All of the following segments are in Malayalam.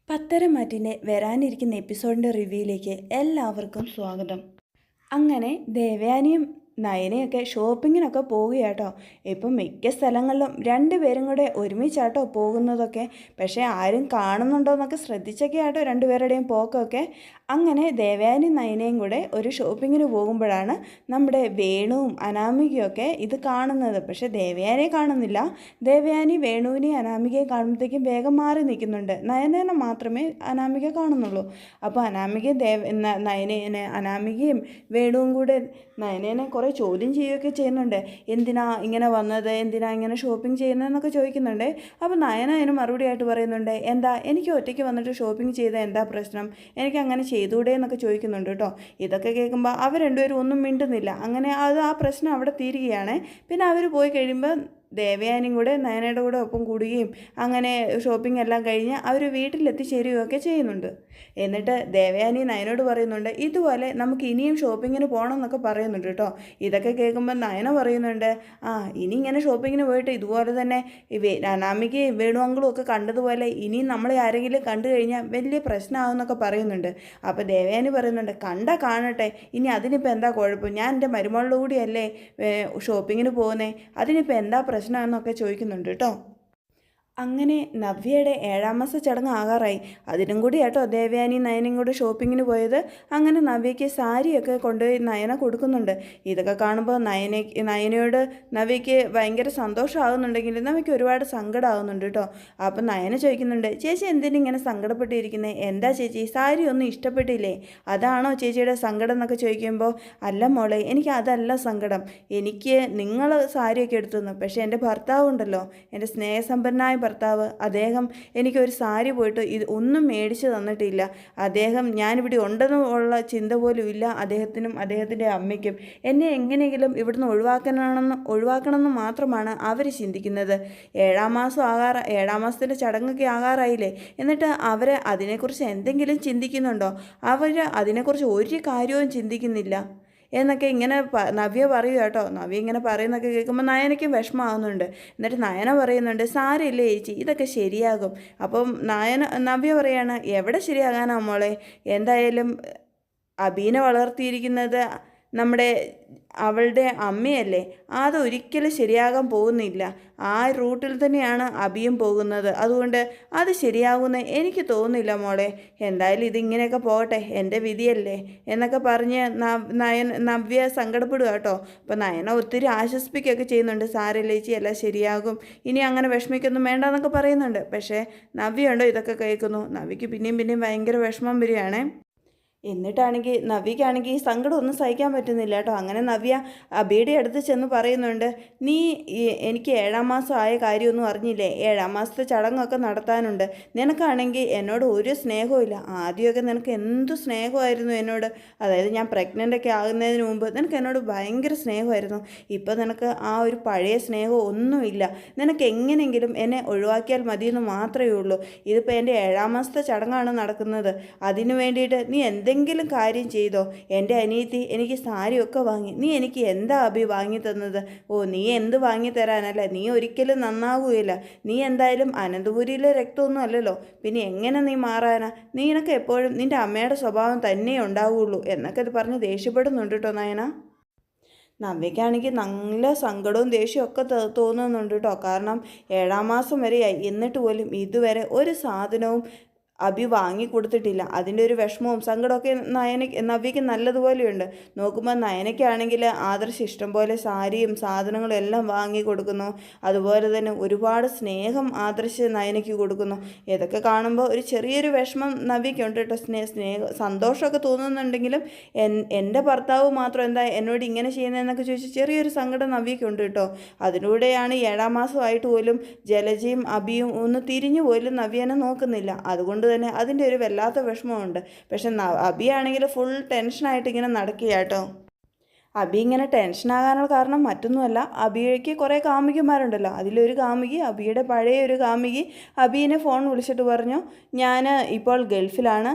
പത്തരമാറ്റിൻ്റെ വരാനിരിക്കുന്ന എപ്പിസോഡിൻ്റെ റിവ്യൂയിലേക്ക് എല്ലാവർക്കും സ്വാഗതം. അങ്ങനെ ദേവയാനിയും നയനയൊക്കെ ഷോപ്പിങ്ങിനൊക്കെ പോവുകയാട്ടോ. ഇപ്പം മിക്ക സ്ഥലങ്ങളിലും രണ്ടുപേരും കൂടെ ഒരുമിച്ചാട്ടോ പോകുന്നതൊക്കെ. പക്ഷേ ആരും കാണുന്നുണ്ടോ എന്നൊക്കെ ശ്രദ്ധിച്ചൊക്കെ ആട്ടോ രണ്ടുപേരുടെയും പോക്കൊക്കെ. അങ്ങനെ ദേവയാനി നയനയും കൂടെ ഒരു ഷോപ്പിങ്ങിന് പോകുമ്പോഴാണ് നമ്മുടെ വേണുവും അനാമികയൊക്കെ ഇത് കാണുന്നത്. പക്ഷേ ദേവയാനിയെ കാണുന്നില്ല. ദേവയാനി വേണുവിനെയും അനാമികയെ കാണുമ്പോഴത്തേക്കും വേഗം മാറി നിൽക്കുന്നുണ്ട്. നയനേനെ മാത്രമേ അനാമിക കാണുന്നുള്ളൂ. അപ്പോൾ അനാമികയും വേണുവും കൂടെ നയനേനെ കുറേ ചോദ്യം ചെയ്യുകയൊക്കെ ചെയ്യുന്നുണ്ട്. എന്തിനാ ഇങ്ങനെ വന്നത്, എന്തിനാ ഇങ്ങനെ ഷോപ്പിംഗ് ചെയ്യുന്നതെന്നൊക്കെ ചോദിക്കുന്നുണ്ട്. അപ്പോൾ നയന അതിന് മറുപടിയായിട്ട് പറയുന്നുണ്ട്, എന്താ എനിക്ക് ഒറ്റയ്ക്ക് വന്നിട്ട് ഷോപ്പിംഗ് ചെയ്താൽ എന്താ പ്രശ്നം, എനിക്ക് അങ്ങനെ ചെയ്തുകൂടെ എന്നൊക്കെ ചോദിക്കുന്നുണ്ട് കേട്ടോ. ഇതൊക്കെ കേൾക്കുമ്പോൾ അവർ രണ്ടുപേരും ഒന്നും മിണ്ടുന്നില്ല. അങ്ങനെ ആ പ്രശ്നം അവിടെ തീരുകയാണ്. പിന്നെ അവർ പോയി കഴിയുമ്പോൾ ദേവയാനിയും കൂടെ നയനയുടെ കൂടെ ഒപ്പം കൂടുകയും അങ്ങനെ ഷോപ്പിംഗ് എല്ലാം കഴിഞ്ഞ് അവർ വീട്ടിലെത്തിച്ചേരുകയൊക്കെ ചെയ്യുന്നുണ്ട്. എന്നിട്ട് ദേവയാനി നയനോട് പറയുന്നുണ്ട്, ഇതുപോലെ നമുക്ക് ഇനിയും ഷോപ്പിങ്ങിന് പോകണം എന്നൊക്കെ പറയുന്നുണ്ട് കേട്ടോ. ഇതൊക്കെ കേൾക്കുമ്പോൾ നയന പറയുന്നുണ്ട്, ഇനി ഇങ്ങനെ ഷോപ്പിങ്ങിന് പോയിട്ട് ഇതുപോലെ തന്നെ അനാമികയും വേണുവങ്കളും ഒക്കെ കണ്ടതുപോലെ ഇനിയും നമ്മളെ ആരെങ്കിലും കണ്ടു കഴിഞ്ഞാൽ വലിയ പ്രശ്നമാകുമെന്നൊക്കെ പറയുന്നുണ്ട്. അപ്പോൾ ദേവയാനി പറയുന്നുണ്ട്, കാണട്ടെ, ഇനി അതിനിപ്പോൾ എന്താ കുഴപ്പം, ഞാൻ എൻ്റെ മരുമകളുടെ കൂടിയല്ലേ ഷോപ്പിങ്ങിന് പോകുന്നേ, അതിനിപ്പോൾ എന്താ പ്രശ്നം എന്നൊക്കെ ചോദിക്കുന്നുണ്ട് കേട്ടോ. അങ്ങനെ നവ്യയുടെ 7ാം മാസ ചടങ്ങ് ആകാറായി. അതിനും കൂടി കേട്ടോ ദേവയാനി നയനയും കൂടെ ഷോപ്പിങ്ങിന് പോയത്. അങ്ങനെ നവ്യയ്ക്ക് സാരിയൊക്കെ കൊണ്ടുപോയി നയന കൊടുക്കുന്നുണ്ട്. ഇതൊക്കെ കാണുമ്പോൾ നയനയോട് നവ്യയ്ക്ക് ഭയങ്കര സന്തോഷമാകുന്നുണ്ടെങ്കിലും നവ്യയ്ക്ക് ഒരുപാട് സങ്കടമാകുന്നുണ്ട് കേട്ടോ. അപ്പം നയന ചോദിക്കുന്നുണ്ട്, ചേച്ചി എന്തിനും ഇങ്ങനെ സങ്കടപ്പെട്ടിരിക്കുന്നത്, എന്താ ചേച്ചി സാരി ഒന്നും ഇഷ്ടപ്പെട്ടില്ലേ, അതാണോ ചേച്ചിയുടെ സങ്കടം എന്നൊക്കെ ചോദിക്കുമ്പോൾ, അല്ല മോളെ, എനിക്ക് അതല്ല സങ്കടം, എനിക്ക് നിങ്ങൾ സാരിയൊക്കെ എടുത്തു തന്നു, പക്ഷേ എൻ്റെ ഭർത്താവുണ്ടല്ലോ, എൻ്റെ സ്നേഹസമ്പന്നനായ ഭർത്താവ്, അദ്ദേഹം എനിക്കൊരു സാരി പോയിട്ട് ഒന്നും മേടിച്ച് തന്നിട്ടില്ല. അദ്ദേഹം ഞാനിവിടെ ഉണ്ടെന്നുള്ള ചിന്ത പോലും ഇല്ല അദ്ദേഹത്തിനും അദ്ദേഹത്തിൻ്റെ അമ്മയ്ക്കും. എന്നെ എങ്ങനെയെങ്കിലും ഇവിടുന്ന് ഒഴിവാക്കണമെന്ന് മാത്രമാണ് അവർ ചിന്തിക്കുന്നത്. 7ാം മാസത്തിൻ്റെ ചടങ്ങൊക്കെ ആകാറായില്ലേ, എന്നിട്ട് അവർ അതിനെക്കുറിച്ച് എന്തെങ്കിലും ചിന്തിക്കുന്നുണ്ടോ? അവർ അതിനെക്കുറിച്ച് ഒരു കാര്യവും ചിന്തിക്കുന്നില്ല എന്നൊക്കെ ഇങ്ങനെ നവ്യ പറയൂ കേട്ടോ. നവ്യ ഇങ്ങനെ പറയുന്നൊക്കെ കേൾക്കുമ്പോൾ നയനയ്ക്കും വിഷമമാകുന്നുണ്ട്. എന്നിട്ട് നയന പറയുന്നുണ്ട്, സാരമില്ലേ ചേച്ചി, ഇതൊക്കെ ശരിയാകും. അപ്പം നവ്യ പറയാണ്, എവിടെ ശരിയാകാനാ മോളെ, എന്തായാലും അബീനെ വളർത്തിയിരിക്കുന്നത് അവളുടെ അമ്മയല്ലേ, അതൊരിക്കലും ശരിയാകാൻ പോകുന്നില്ല. ആ റൂട്ടിൽ തന്നെയാണ് അബിയും പോകുന്നത്. അതുകൊണ്ട് അത് ശരിയാകുമെന്ന് എനിക്ക് തോന്നുന്നില്ല മോളെ, എന്തായാലും ഇതിങ്ങനെയൊക്കെ പോകട്ടെ, എൻ്റെ വിധിയല്ലേ എന്നൊക്കെ പറഞ്ഞ് നവ്യ സങ്കടപ്പെടുക കേട്ടോ. അപ്പോൾ നയന ഒത്തിരി ആശ്വസിപ്പിക്കുകയൊക്കെ ചെയ്യുന്നുണ്ട്, സാരമില്ല ചേച്ചി, എല്ലാം ശരിയാകും, ഇനി അങ്ങനെ വിഷമിക്കൊന്നും വേണ്ടെന്നൊക്കെ പറയുന്നുണ്ട്. പക്ഷേ നവ്യ ഇതൊക്കെ കേൾക്കുന്നു. നവ്യയ്ക്ക് പിന്നെയും ഭയങ്കര വിഷമം വരികയാണേ. എന്നിട്ടാണെങ്കിൽ നവ്യയ്ക്കാണെങ്കിൽ ഈ സങ്കടം ഒന്നും സഹിക്കാൻ പറ്റുന്നില്ല കേട്ടോ. അങ്ങനെ നവ്യ അബിയുടെ അടുത്ത് ചെന്ന് പറയുന്നുണ്ട്, നീ എനിക്ക് 7ാം മാസം ആയ കാര്യമൊന്നും അറിഞ്ഞില്ലേ, 7ാം മാസത്തെ ചടങ്ങൊക്കെ നടത്താനുണ്ട്, നിനക്കാണെങ്കിൽ എന്നോട് ഒരു സ്നേഹവും ഇല്ല. ആദ്യമൊക്കെ നിനക്ക് എന്ത് സ്നേഹമായിരുന്നു എന്നോട്, അതായത് ഞാൻ പ്രഗ്നൻ്റൊക്കെ ആകുന്നതിന് മുമ്പ് നിനക്ക് എന്നോട് ഭയങ്കര സ്നേഹമായിരുന്നു. ഇപ്പോൾ നിനക്ക് ആ ഒരു പഴയ സ്നേഹം ഒന്നുമില്ല. നിനക്ക് എങ്ങനെയെങ്കിലും എന്നെ ഒഴിവാക്കിയാൽ മതിയെന്ന് മാത്രമേ ഉള്ളൂ. ഇതിപ്പോൾ എൻ്റെ 7ാം മാസത്തെ ചടങ്ങാണ് നടക്കുന്നത്, അതിനു വേണ്ടിയിട്ട് നീ എന്തെങ്കിലും കാര്യം ചെയ്തോ. എൻ്റെ അനിയത്തി എനിക്ക് സാരിയൊക്കെ വാങ്ങി, നീ എനിക്ക് എന്താ അഭി വാങ്ങി തന്നത്? നീ എന്ത് വാങ്ങി തരാനല്ല, നീ ഒരിക്കലും നന്നാകുകയില്ല, നീ എന്തായാലും അനന്തപുരിയിലെ രക്തമൊന്നും അല്ലല്ലോ, പിന്നെ എങ്ങനെ നീ മാറാനാ, നിനക്ക് എപ്പോഴും നിൻ്റെ അമ്മയുടെ സ്വഭാവം തന്നെ ഉണ്ടാവുകയുള്ളൂ എന്നൊക്കെ ഇത് പറഞ്ഞ് ദേഷ്യപ്പെടുന്നുണ്ട് കേട്ടോ നയന. നവ്യയ്ക്കാണെങ്കിൽ നല്ല സങ്കടവും ദേഷ്യവും ഒക്കെ തോന്നുന്നുണ്ട് കേട്ടോ. കാരണം 7ാം മാസം വരെയായി, എന്നിട്ട് പോലും ഇതുവരെ ഒരു സാധനവും അഭി വാങ്ങിക്കൊടുത്തിട്ടില്ല. അതിൻ്റെ ഒരു വിഷമവും സങ്കടമൊക്കെ നവ്യയ്ക്ക് നല്ലതുപോലെയുണ്ട്. നോക്കുമ്പോൾ നയനയ്ക്കാണെങ്കിൽ ആദർശ് ഇഷ്ടം പോലെ സാരിയും സാധനങ്ങളും എല്ലാം വാങ്ങി കൊടുക്കുന്നു. അതുപോലെ തന്നെ ഒരുപാട് സ്നേഹം ആദർശ് നയനയ്ക്ക് കൊടുക്കുന്നു. ഇതൊക്കെ കാണുമ്പോൾ ഒരു ചെറിയൊരു വിഷമം നവ്യയ്ക്കുണ്ട് കേട്ടോ. സന്തോഷമൊക്കെ തോന്നുന്നുണ്ടെങ്കിലും എൻ്റെ ഭർത്താവ് മാത്രം എന്താ എന്നോട് ഇങ്ങനെ ചെയ്യുന്നതെന്നൊക്കെ ചോദിച്ച് ചെറിയൊരു സങ്കടം നവ്യയ്ക്കുണ്ട് കേട്ടോ. അതിലൂടെയാണ് 7ാം മാസമായിട്ട് പോലും ജലജയും അഭിയും ഒന്ന് തിരിഞ്ഞു പോലും നവ്യനെ നോക്കുന്നില്ല. അതുകൊണ്ട് തന്നെ അതിൻ്റെ ഒരു വല്ലാത്ത വിഷമമുണ്ട്. പക്ഷെ അബിയാണെങ്കിൽ ഫുൾ ടെൻഷനായിട്ട് ഇങ്ങനെ നടക്കുക കേട്ടോ. അബി ഇങ്ങനെ ടെൻഷനാകാനുള്ള കാരണം മറ്റൊന്നുമല്ല, അബിക്ക് കുറേ കാമുകിമാരുണ്ടല്ലോ, അതിലൊരു കാമുകി, അബിയുടെ പഴയ ഒരു കാമുകി അബീനെ ഫോൺ വിളിച്ചിട്ട് പറഞ്ഞു, ഞാൻ ഇപ്പോൾ ഗൾഫിലാണ്,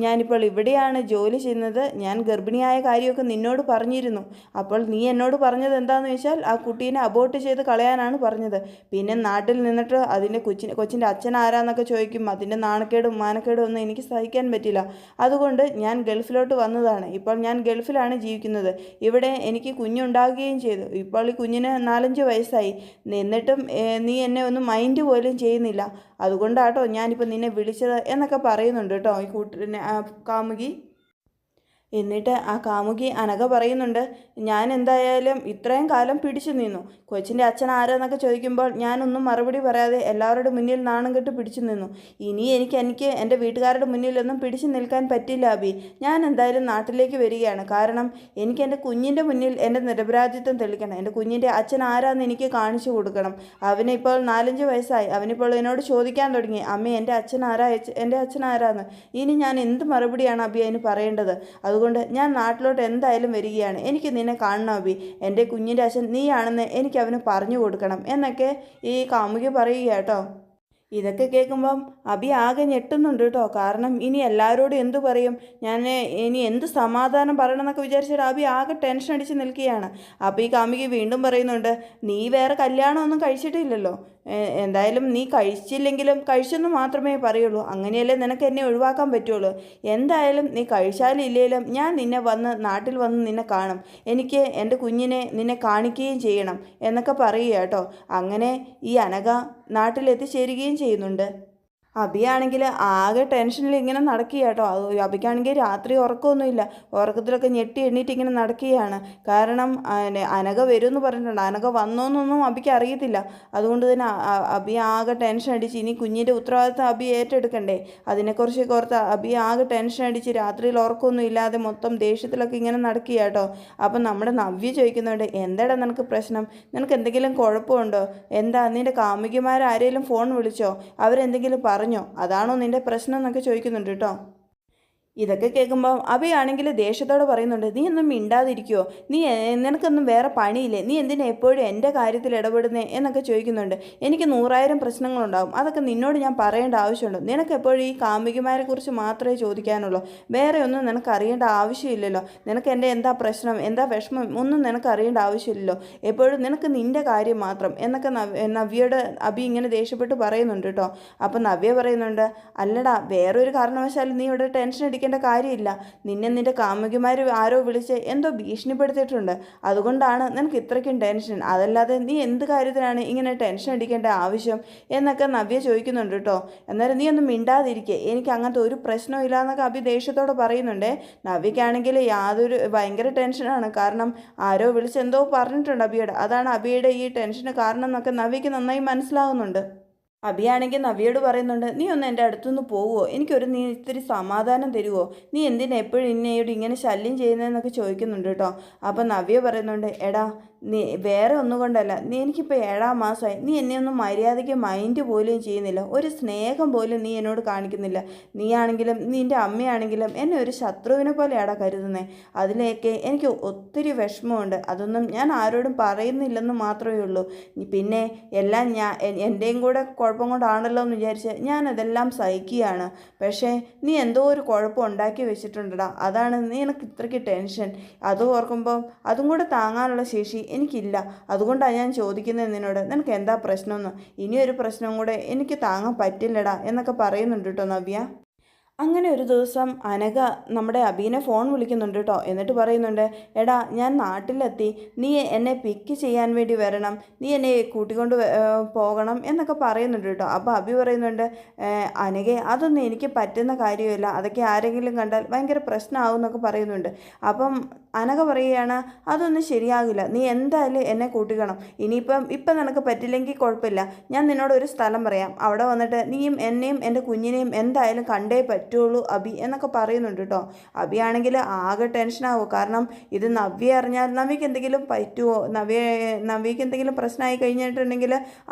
ഞാനിപ്പോൾ ഇവിടെയാണ് ജോലി ചെയ്യുന്നത്, ഞാൻ ഗർഭിണിയായ കാര്യമൊക്കെ നിന്നോട് പറഞ്ഞിരുന്നു. അപ്പോൾ നീ എന്നോട് പറഞ്ഞത് എന്താണെന്ന് വെച്ചാൽ ആ കുട്ടീനെ അബോർട്ട് ചെയ്ത് കളയാനാണ് പറഞ്ഞത്. പിന്നെ നാട്ടിൽ നിന്നിട്ട് അതിൻ്റെ കൊച്ചിൻ്റെ അച്ഛൻ ആരാന്നൊക്കെ ചോദിക്കും. അതിൻ്റെ നാണക്കേടും മാനക്കേടും ഒന്നും എനിക്ക് സഹിക്കാൻ പറ്റില്ല. അതുകൊണ്ട് ഞാൻ ഗൾഫിലോട്ട് വന്നതാണ്. ഇപ്പോൾ ഞാൻ ഗൾഫിലാണ് ജീവിക്കുന്നത്. ഇവിടെ എനിക്ക് കുഞ്ഞുണ്ടാകുകയും ചെയ്തു. ഇപ്പോൾ ഈ കുഞ്ഞിന് 4-5 വയസ്സായി. എന്നിട്ടും നീ എന്നെ ഒന്നും മൈൻഡ് പോലും ചെയ്യുന്നില്ല. അതുകൊണ്ടാട്ടോ ഞാനിപ്പോൾ നിന്നെ വിളിച്ചത് എന്നൊക്കെ പറയുന്നുണ്ട് കേട്ടോ ഈ കൂട്ടിനെ കാമുകി. എന്നിട്ട് ആ കാമുകി അനഘ പറയുന്നുണ്ട്, ഞാൻ എന്തായാലും ഇത്രയും കാലം പിടിച്ചു നിന്നു. കൊച്ചിൻ്റെ അച്ഛൻ ആരാന്നൊക്കെ ചോദിക്കുമ്പോൾ ഞാനൊന്നും മറുപടി പറയാതെ എല്ലാവരുടെ മുന്നിൽ നാണം കെട്ട് പിടിച്ചു നിന്നു. ഇനി എനിക്ക് എൻ്റെ വീട്ടുകാരുടെ മുന്നിലൊന്നും പിടിച്ചു നിൽക്കാൻ പറ്റില്ല അബി. ഞാൻ എന്തായാലും നാട്ടിലേക്ക് വരികയാണ്. കാരണം എനിക്ക് എൻ്റെ കുഞ്ഞിൻ്റെ മുന്നിൽ എൻ്റെ നിരപരാധിത്വം തെളിയിക്കണം. എൻ്റെ കുഞ്ഞിൻ്റെ അച്ഛൻ ആരാന്ന് എനിക്ക് കാണിച്ചു കൊടുക്കണം. അവനിപ്പോൾ 4-5 വയസ്സായി. അവനിപ്പോൾ എന്നോട് ചോദിക്കാൻ തുടങ്ങി, അമ്മ എൻ്റെ അച്ഛൻ ആരാന്ന്. ഇനി ഞാൻ എന്ത് മറുപടിയാണ് അബി അതിന് പറയേണ്ടത്? അതുകൊണ്ട് ഞാൻ നാട്ടിലോട്ട് എന്തായാലും വരികയാണ്. എനിക്ക് നിന്നെ കാണണം അബി. എൻ്റെ കുഞ്ഞിൻ്റെ അച്ഛൻ നീയാണെന്ന് എനിക്ക് അവന് പറഞ്ഞു കൊടുക്കണം എന്നൊക്കെ ഈ കാമുകി പറയുക കേട്ടോ. ഇതൊക്കെ കേൾക്കുമ്പം അബി ആകെ ഞെട്ടുന്നുണ്ട് കേട്ടോ. കാരണം ഇനി എല്ലാവരോടും എന്തു പറയും, ഞാൻ ഇനി എന്ത് സമാധാനം പറയണമെന്നൊക്കെ വിചാരിച്ചിട്ട് അബി ആകെ ടെൻഷൻ അടിച്ച് നിൽക്കുകയാണ്. അപ്പോൾ ഈ കാമുകി വീണ്ടും പറയുന്നുണ്ട്, നീ വേറെ കല്യാണമൊന്നും കഴിച്ചിട്ടില്ലല്ലോ. എന്തായാലും നീ കഴിച്ചില്ലെങ്കിലും കഴിച്ചെന്ന് മാത്രമേ പറയുള്ളൂ. അങ്ങനെയല്ലേ നിനക്ക് എന്നെ ഒഴിവാക്കാൻ പറ്റുള്ളൂ. എന്തായാലും നീ കഴിച്ചാലും ഇല്ലെങ്കിലും ഞാൻ നാട്ടിൽ വന്ന് നിന്നെ കാണും. എനിക്ക് എൻ്റെ കുഞ്ഞിനെ നിന്നെ കാണിക്കുകയും ചെയ്യണം എന്നൊക്കെ പറയുക കേട്ടോ. അങ്ങനെ ഈ അനഘ നാട്ടിലെത്തിച്ചേരുകയും ചെയ്യുന്നുണ്ട്. അബിയാണെങ്കിൽ ആകെ ടെൻഷനിൽ ഇങ്ങനെ നടക്കുക കേട്ടോ. അബിക്കാണെങ്കിൽ രാത്രി ഉറക്കമൊന്നുമില്ല. ഉറക്കത്തിലൊക്കെ ഞെട്ടി എണ്ണീറ്റ് ഇങ്ങനെ നടക്കുകയാണ്. കാരണം അനഘ വരുമെന്ന് പറഞ്ഞിട്ടുണ്ട്. അനഘ വന്നോന്നൊന്നും അബിക്ക് അറിയത്തില്ല. അതുകൊണ്ട് തന്നെ അബി ആകെ ടെൻഷൻ അടിച്ച് ഇനി കുഞ്ഞിൻ്റെ ഉത്തരവാദിത്തം അബി ഏറ്റെടുക്കണ്ടേ. അതിനെക്കുറിച്ചൊക്കെ ഓർത്ത് അബി ആകെ ടെൻഷൻ അടിച്ച് രാത്രിയിൽ ഉറക്കമൊന്നും ഇല്ലാതെ മൊത്തം ദേഷ്യത്തിലൊക്കെ ഇങ്ങനെ നടക്കുക കേട്ടോ. അപ്പം നമ്മുടെ നവ്യ ചോദിക്കുന്നുണ്ട്, എന്താടാ നിനക്ക് പ്രശ്നം? നിനക്ക് എന്തെങ്കിലും കുഴപ്പമുണ്ടോ? എന്താ നിൻ്റെ കാമുകിമാരാരെങ്കിലും ഫോൺ വിളിച്ചോ? അവരെന്തെങ്കിലും പറഞ്ഞോ? അതാണോ നിന്റെ പ്രശ്നം എന്നൊക്കെ ചോദിക്കുന്നുണ്ട് കേട്ടോ. ഇതൊക്കെ കേൾക്കുമ്പോൾ അബിയാണെങ്കിൽ ദേഷ്യത്തോടെ പറയുന്നുണ്ട്, നീ ഒന്നും മിണ്ടാതിരിക്കുമോ? നിനക്കൊന്നും വേറെ പണിയില്ലേ? നീ എന്തിനാ എപ്പോഴും എൻ്റെ കാര്യത്തിൽ ഇടപെടുന്നേ എന്നൊക്കെ ചോദിക്കുന്നുണ്ട്. എനിക്ക് 100,000 പ്രശ്നങ്ങളുണ്ടാകും. അതൊക്കെ നിന്നോട് ഞാൻ പറയേണ്ട ആവശ്യമുണ്ടോ? നിനക്ക് എപ്പോഴും ഈ കാമുകിമാരെ കുറിച്ച് മാത്രമേ ചോദിക്കാനുള്ളൂ. വേറെ ഒന്നും നിനക്ക് അറിയേണ്ട ആവശ്യമില്ലല്ലോ. നിനക്ക് എൻ്റെ എന്താ പ്രശ്നം, എന്താ വിഷമം ഒന്നും നിനക്ക് അറിയേണ്ട ആവശ്യമില്ലല്ലോ. എപ്പോഴും നിനക്ക് നിൻ്റെ കാര്യം മാത്രം എന്നൊക്കെ നവ്യയോട് അബി ഇങ്ങനെ ദേഷ്യപ്പെട്ട് പറയുന്നുണ്ട് കേട്ടോ. അപ്പം നവ്യ പറയുന്നുണ്ട്, അല്ലടാ വേറൊരു കാരണവശാലും നീ ഇവിടെ ടെൻഷൻ അടിക്കേണ്ട കാര്യമില്ല. നിന്റെ കാമുകിമാർ ആരോ വിളിച്ച് എന്തോ ഭീഷണിപ്പെടുത്തിയിട്ടുണ്ട്. അതുകൊണ്ടാണ് നിനക്ക് ഇത്രയ്ക്കും ടെൻഷൻ. അതല്ലാതെ നീ എന്ത് കാര്യത്തിനാണ് ഇങ്ങനെ ടെൻഷൻ അടിക്കേണ്ട ആവശ്യം എന്നൊക്കെ നവ്യ ചോദിക്കുന്നുണ്ട് കേട്ടോ. എന്നാലും നീ ഒന്നും മിണ്ടാതിരിക്കുക, എനിക്ക് അങ്ങനത്തെ ഒരു പ്രശ്നവും ഇല്ല എന്നൊക്കെ അബി ദേഷ്യത്തോടെ പറയുന്നുണ്ട്. നവ്യക്കാണെങ്കിൽ ഭയങ്കര ടെൻഷനാണ്. കാരണം ആരോ വിളിച്ച് എന്തോ പറഞ്ഞിട്ടുണ്ട് അബിയുടെ. അതാണ് അബിയുടെ ഈ ടെൻഷന് കാരണം എന്നൊക്കെ നവ്യക്ക് നന്നായി മനസ്സിലാവുന്നുണ്ട്. അബിയാണെങ്കിൽ നവ്യയോട് പറയുന്നുണ്ട്, നീ ഒന്ന് എൻ്റെ അടുത്തുനിന്ന് പോവുമോ? നീ ഇത്തിരി സമാധാനം തരുമോ? നീ എന്തിനാ എപ്പോഴും എന്നോട് ഇങ്ങനെ ശല്യം ചെയ്യുന്നതെന്നൊക്കെ ചോദിക്കുന്നുണ്ട് കേട്ടോ. അപ്പം നവ്യ പറയുന്നുണ്ട്, എടാ നീ വേറെ ഒന്നും കൊണ്ടല്ല, എനിക്കിപ്പോൾ 7-ാം മാസമായി. നീ എന്നെ ഒന്നും മര്യാദയ്ക്ക് മൈൻഡ് പോലും ചെയ്യുന്നില്ല. ഒരു സ്നേഹം പോലും നീ എന്നോട് കാണിക്കുന്നില്ല. നീയാണെങ്കിലും നിൻ്റെ അമ്മയാണെങ്കിലും എന്നെ ഒരു ശത്രുവിനെ പോലെയാടാ കരുതുന്നത്. അതിലേക്ക് എനിക്ക് ഒത്തിരി വിഷമമുണ്ട്. അതൊന്നും ഞാൻ ആരോടും പറയുന്നില്ലെന്ന് മാത്രമേ ഉള്ളൂ. പിന്നെ എല്ലാം എൻ്റെയും കൂടെ കുഴപ്പം കൊണ്ടാണല്ലോ എന്ന് വിചാരിച്ച് ഞാനതെല്ലാം സഹിക്കുകയാണ്. പക്ഷേ നീ എന്തോ ഒരു കുഴപ്പം ഉണ്ടാക്കി വെച്ചിട്ടുണ്ടടാ. അതാണ് നിനക്ക് ഇത്രയ്ക്ക് ടെൻഷൻ. അത് ഓർക്കുമ്പോൾ അതും കൂടെ താങ്ങാനുള്ള ശേഷി എനിക്കില്ല. അതുകൊണ്ടാണ് ഞാൻ ചോദിക്കുന്നത് നിന്നോട്, നിനക്ക് എന്താ പ്രശ്നമെന്ന്. ഇനിയൊരു പ്രശ്നം കൂടെ എനിക്ക് താങ്ങാൻ പറ്റില്ലടാ എന്നൊക്കെ പറയുന്നുണ്ട് കേട്ടോ നവ്യ. അങ്ങനെ ഒരു ദിവസം അനഘ നമ്മുടെ അബീനെ ഫോൺ വിളിക്കുന്നുണ്ട് കേട്ടോ. എന്നിട്ട് പറയുന്നുണ്ട്, എടാ ഞാൻ നാട്ടിലെത്തി, നീ എന്നെ പിക്ക് ചെയ്യാൻ വേണ്ടി വരണം, നീ എന്നെ കൂട്ടിക്കൊണ്ട് പോകണം എന്നൊക്കെ പറയുന്നുണ്ട് കേട്ടോ. അപ്പോൾ അബി പറയുന്നുണ്ട്, അനഘയെ അതൊന്നും എനിക്ക് പറ്റുന്ന കാര്യമില്ല, അതൊക്കെ ആരെങ്കിലും കണ്ടാൽ ഭയങ്കര പ്രശ്നമാവും എന്നൊക്കെ പറയുന്നുണ്ട്. അപ്പം അനഘ പറയുകയാണ്, അതൊന്നും ശരിയാകില്ല, നീ എന്തായാലും എന്നെ കൂട്ടിക്കണം. ഇപ്പം നിനക്ക് പറ്റില്ലെങ്കിൽ കുഴപ്പമില്ല, ഞാൻ നിന്നോട് ഒരു സ്ഥലം പറയാം, അവിടെ വന്നിട്ട് നീയും എന്നെയും എൻ്റെ കുഞ്ഞിനെയും എന്തായാലും കണ്ടേ പറ്റുള്ളൂ അബി എന്നൊക്കെ പറയുന്നുണ്ട് കേട്ടോ. അബി ആണെങ്കിൽ ആകെ ടെൻഷനാവും. കാരണം ഇത് നവ്യ അറിഞ്ഞാൽ നവ്യക്ക് എന്തെങ്കിലും പറ്റുമോ, നവ്യക്ക് എന്തെങ്കിലും പ്രശ്നമായി കഴിഞ്ഞിട്ടുണ്ടെങ്കിൽ